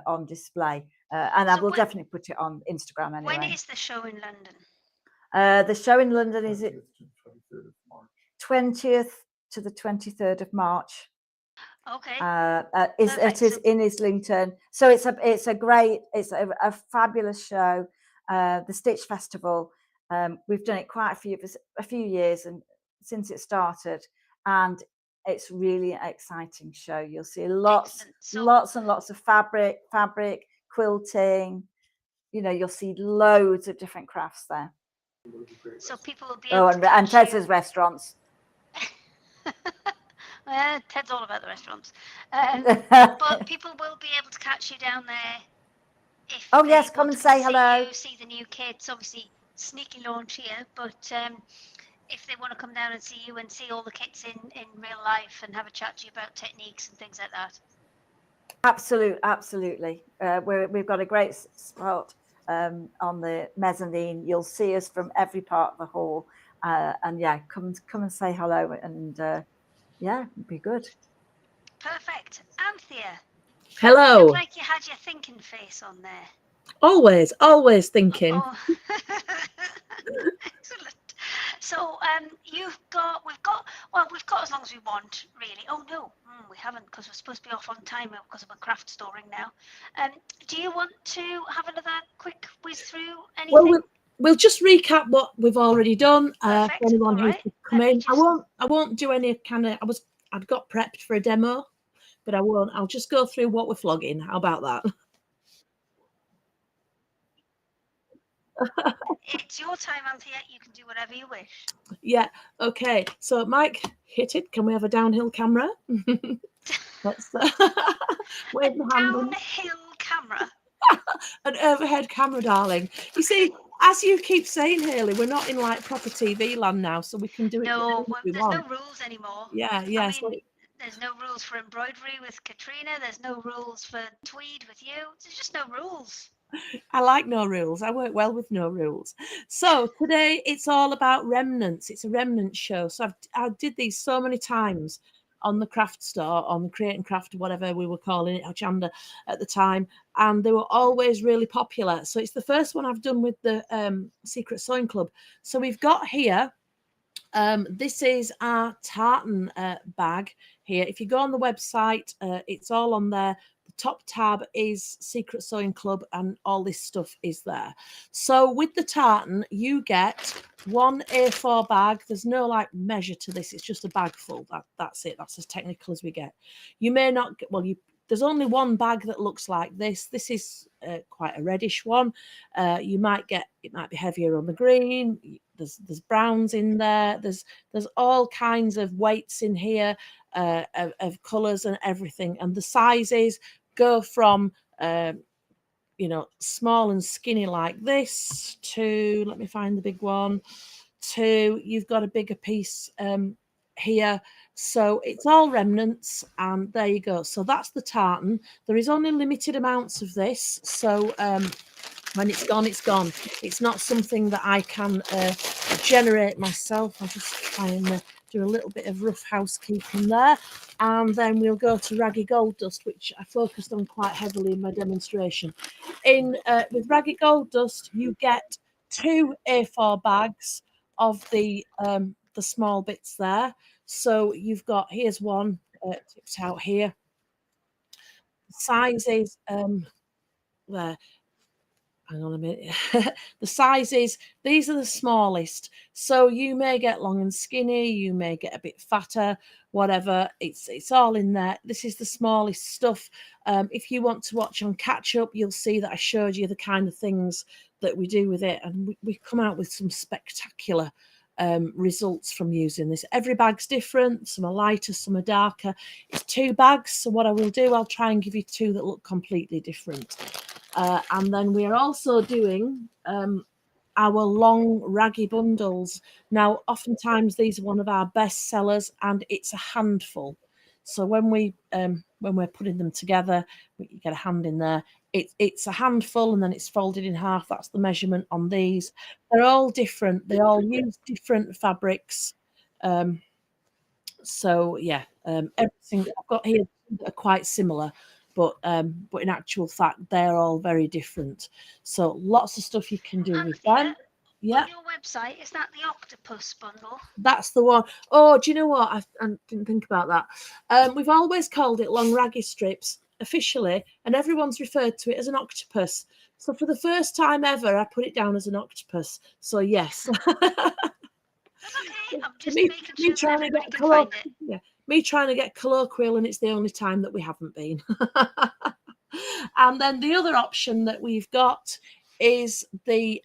C: on display, and I will definitely put it on Instagram anyway.
A: When is the show in London?
C: The show in London is it 20th to the 23rd of March.
A: Okay.
C: It is in Islington, so it's a fabulous show. The Stitch Festival, we've done it quite a few years and since it started, and it's really an exciting show. You'll see lots and lots of fabric quilting. You'll see loads of different crafts there.
A: So people will be able to
C: and Ted's restaurants.
A: Ted's all about the restaurants. But people will be able to catch you down there. If
C: yes, come and say hello.
A: See the new kits. Obviously, sneaky launch here, but if they want to come down and see you and see all the kits in real life and have a chat to you about techniques and things like that.
C: Absolutely. We've got a great spot on the mezzanine. You'll see us from every part of the hall, and come and say hello, and it'd be good.
A: Perfect. Anthea.
B: Hello.
A: Looked like you had your thinking face on there.
B: Always thinking.
A: Oh. Excellent. So we've got as long as we want, really. Oh no, we haven't, because we're supposed to be off on time because of a craft storing now. Do you want to have another quick whiz through anything?
B: Well, we'll just recap what we've already done. For anyone who's come in, I won't do any kind of. I'd got prepped for a demo, but I won't. I'll just go through what we're flogging. How about that?
A: It's your time, Anthea. You can do whatever you wish.
B: Yeah. Okay. So, Mike, hit it. Can we have a downhill camera? Let's wave the hand.
A: Downhill camera.
B: An overhead camera, darling. You see, as you keep saying, Hayley, we're not in like proper TV land now, so we can do it.
A: No, there's no rules anymore.
B: Yeah.
A: I mean, there's no rules for embroidery with Katrina. There's no rules for Tweed with you. There's just no rules.
B: I like no rules. I work well with no rules. So today it's all about remnants. It's a remnant show. So I did these so many times on the craft store, on Create and Craft, whatever we were calling it, Ochanda at the time, and they were always really popular. So it's the first one I've done with the Secret Sewing Club. So we've got here, this is our tartan bag here. If you go on the website, it's all on there. The top tab is Secret Sewing Club, and all this stuff is there. So with the tartan, you get one A4 bag. There's no like measure to this. It's just a bag full. That's it. That's as technical as we get. You may not get, there's only one bag that looks like this. This is quite a reddish one. You might get, it might be heavier on the green. There's browns in there. There's all kinds of weights in here, of colours and everything. And the sizes go from small and skinny like this to, let me find the big one, to you've got a bigger piece here. So it's all remnants, and there you go. So that's the tartan. There is only limited amounts of this, so when it's gone, it's gone. It's not something that I can generate myself. I'll just try and do a little bit of rough housekeeping there, and then we'll go to Raggy Gold Dust, which I focused on quite heavily in my demonstration. With Raggy Gold Dust, you get 2 A4 bags of the small bits there. So you've got, here's one tipped out here. Sizes there. Hang on a minute. The sizes, these are the smallest. So you may get long and skinny, you may get a bit fatter, whatever. It's all in there. This is the smallest stuff. If you want to watch on catch up, you'll see that I showed you the kind of things that we do with it, and we come out with some spectacular results from using this. Every bag's different. Some are lighter, some are darker. It's 2 bags. So what I will do, I'll try and give you 2 that look completely different. And then we are also doing our long raggy bundles. Now, oftentimes these are one of our best sellers, and it's a handful. So when we're putting them together, you get a hand in there. It's a handful, and then it's folded in half. That's the measurement on these. They're all different. They all use different fabrics. So yeah, everything that I've got here are quite similar. But in actual fact, they're all very different. So lots of stuff you can do with them. Yeah.
A: On your website, is that the octopus bundle?
B: That's the one. Oh, do you know what? I didn't think about that. We've always called it long raggy strips officially, and everyone's referred to it as an octopus. So for the first time ever, I put it down as an octopus. So yes.
A: That's okay. I'm just making sure that everybody can find it.
B: Yeah, me trying to get colloquial, and it's the only time that we haven't been. And then the other option that we've got is the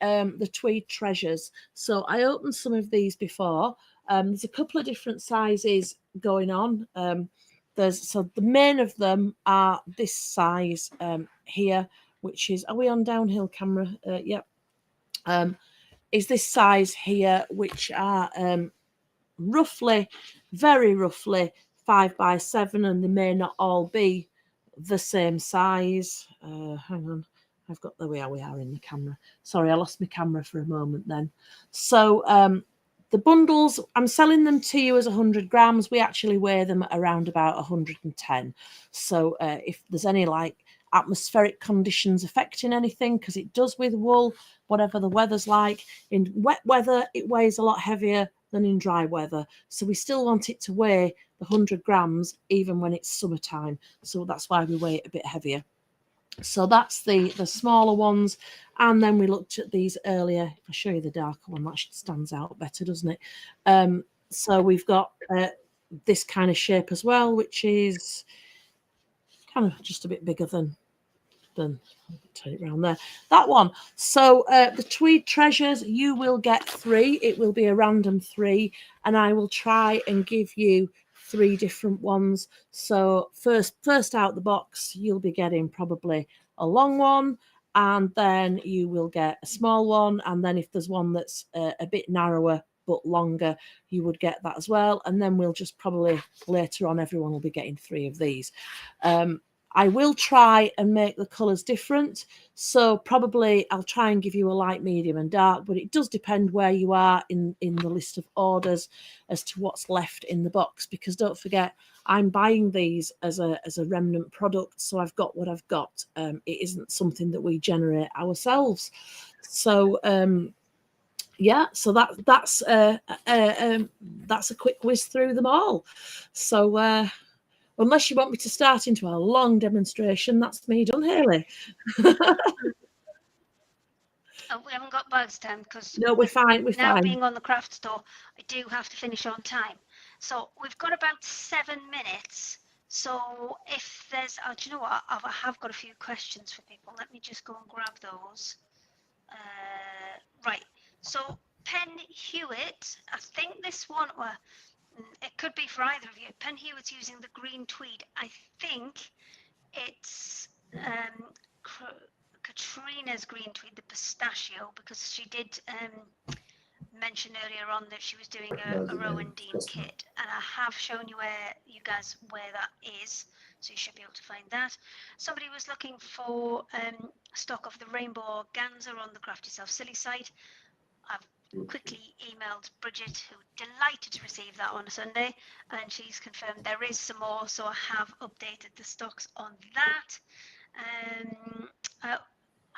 B: Tweed treasures. So I opened some of these before. There's a couple of different sizes going on. So the main of them are this size here, which is, are we on downhill camera? Yep. Is this size here, which are roughly, very roughly 5 by 7, and they may not all be the same size. Hang on, I've got, there we are in the camera. Sorry, I lost my camera for a moment then. So the bundles, I'm selling them to you as 100 grams. We actually weigh them at around about 110. So if there's any like atmospheric conditions affecting anything, because it does with wool, whatever the weather's like, in wet weather it weighs a lot heavier than in dry weather, so we still want it to weigh the 100 grams even when it's summertime, so that's why we weigh it a bit heavier. So that's the smaller ones. And then we looked at these earlier. If I show you the darker one, that stands out better, doesn't it? So we've got this kind of shape as well, which is kind of just a bit bigger than turn it around there, that one. So the Tweed treasures, you will get 3. It will be a random 3, and I will try and give you 3 different ones. So first out the box, you'll be getting probably a long one, and then you will get a small one, and then if there's one that's a bit narrower but longer, you would get that as well. And then we'll just probably later on, everyone will be getting 3 of these. I will try and make the colours different. So probably I'll try and give you a light, medium and dark, but it does depend where you are in the list of orders as to what's left in the box, because don't forget, I'm buying these as a remnant product. So I've got what I've got. It isn't something that we generate ourselves. So yeah, so that's a quick whiz through them all. So unless you want me to start into a long demonstration, that's me done, Hayley.
A: Oh, we haven't got bags time because
B: no, we're fine. We're
A: now
B: fine.
A: being on the craft store, I do have to finish on time. So we've got about 7 minutes. So if there's, do you know what? I have got a few questions for people. Let me just go and grab those. Right. So Pen Hewitt, I think this one, well, it could be for either of you. Pen Hewitt's using the green tweed. I think it's Katrina's green tweed, the pistachio, because she did mention earlier on that she was doing a Rowandean kit, and I have shown you where that is, so you should be able to find that. Somebody was looking for stock of the rainbow organza on the Craft Yourself Silly site. I've quickly emailed Bridget, who delighted to receive that on a Sunday, and she's confirmed there is some more, so I have updated the stocks on that.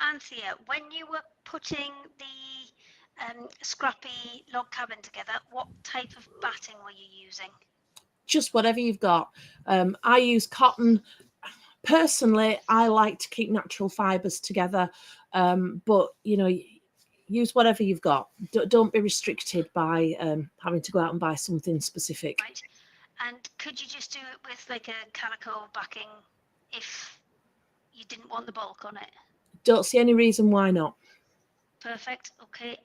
A: Anthea, when you were putting the scrappy log cabin together, what type of batting were you using?
B: Just whatever you've got. I use cotton. Personally, I like to keep natural fibres together, but you know, use whatever you've got. Don't be restricted by having to go out and buy something specific.
A: Right. And could you just do it with like a calico backing if you didn't want the bulk on it?
B: Don't see any reason why not.
A: Perfect. Okay.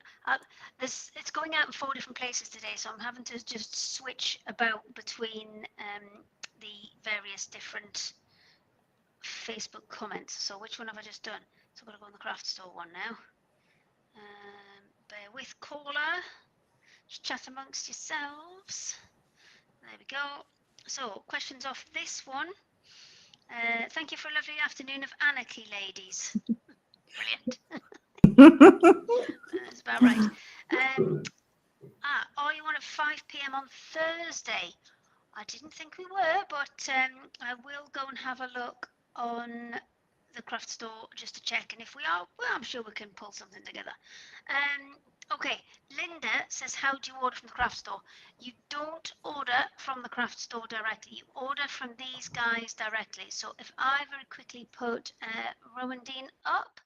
A: It's going out in 4 different places today, so I'm having to just switch about between the various different Facebook comments. So which one have I just done? So I'm going to go on the craft store one now. Bear with caller. Just chat amongst yourselves. There we go. So questions off this one. Thank you for a lovely afternoon of anarchy, ladies. Brilliant. That's about right. Are you on at 5 p.m. on Thursday? I didn't think we were, but I will go and have a look on the craft store just to check, and if we are, well, I'm sure we can pull something together. Okay, Linda says, how do you order from the craft store? You don't order from the craft store directly, you order from these guys directly. So if I very quickly put Rowandean up,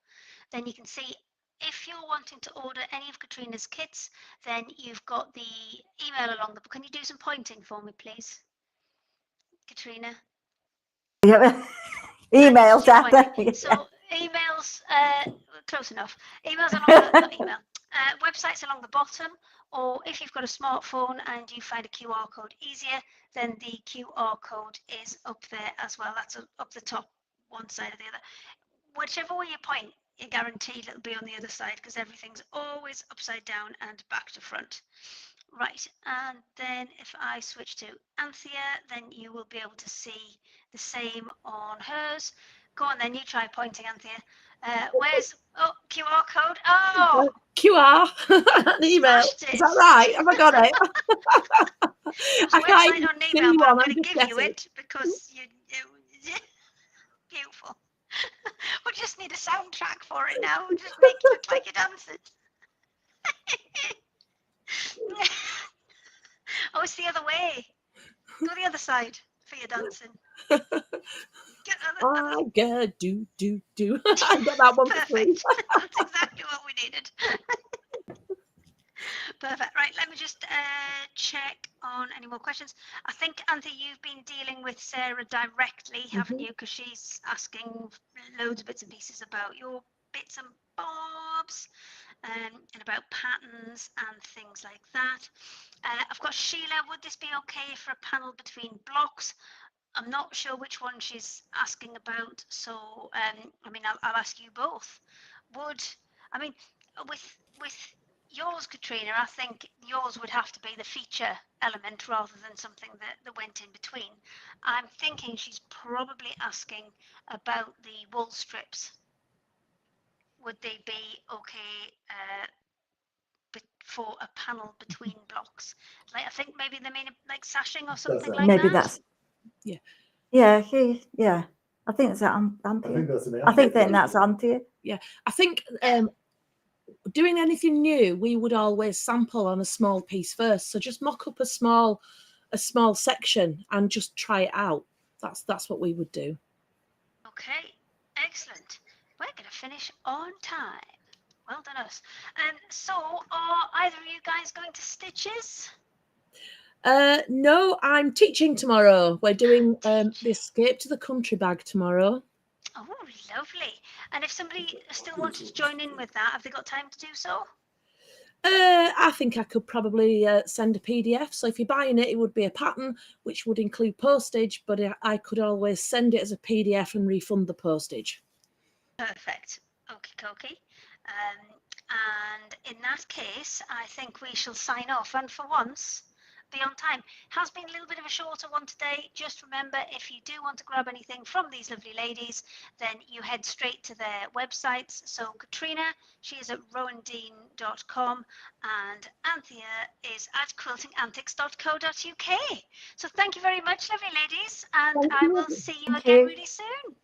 A: then you can see if you're wanting to order any of Katrina's kits, then you've got the email along the. Can you do some pointing for me, please, Katrina?
C: Email data.
A: So emails, close enough. Emails along the not email. Websites along the bottom, or if you've got a smartphone and you find a QR code easier, then the QR code is up there as well. That's up the top, one side or the other. Whichever way you point, you're guaranteed it'll be on the other side because everything's always upside down and back to front. Right, and then if I switch to Anthea, then you will be able to see the same on hers. Go on then, you try pointing, Anthea. Where's, oh, QR code? Oh!
B: QR, an email. Is that right? Have I got it?
A: There's a website on email, but I'm going to give you it because you beautiful. We just need a soundtrack for it now. We'll just make it look like you're dancing. Oh, it's the other way. Go the other side for your dancing.
B: I get do. I got that one for free.
A: Perfect. That's exactly what we needed. Perfect. Right, let me just check on any more questions. I think, Anthea, you've been dealing with Sarah directly, haven't you? Because she's asking loads of bits and pieces about your bits and bobs and about patterns and things like that. I've got Sheila. Would this be okay for a panel between blocks? I'm not sure which one she's asking about, so I mean, I'll ask you both. With yours, Katrina, I think yours would have to be the feature element rather than something that went in between. I'm thinking she's probably asking about the wool strips. Would they be okay for a panel between blocks? Like, I think maybe they mean like sashing or something like
C: maybe
A: that.
C: That's
B: yeah.
C: Yeah. I think that's Anthea. I think that's Anthea.
B: Yeah, I think doing anything new, we would always sample on a small piece first. So just mock up a small section and just try it out. That's what we would do.
A: Okay, excellent. We're going to finish on time. Well done us. So are either of you guys going to Stitches?
B: No, I'm teaching tomorrow. We're doing the Escape to the Country bag tomorrow.
A: Oh, lovely. And if somebody still wanted to join in with that, have they got time to do so?
B: I think I could probably send a PDF. So if you're buying it, it would be a pattern, which would include postage, but I could always send it as a PDF and refund the postage.
A: Perfect. Okie. And in that case, I think we shall sign off. And for once, be on time. Has been a little bit of a shorter one today. Just remember, if you do want to grab anything from these lovely ladies, then you head straight to their websites. So Katrina, she is at rowandean.com, and Anthea is at quiltingantics.co.uk. So thank you very much, lovely ladies, and
B: Thank
A: I
B: you.
A: will see you
C: Thank
A: again
C: you.
A: really soon.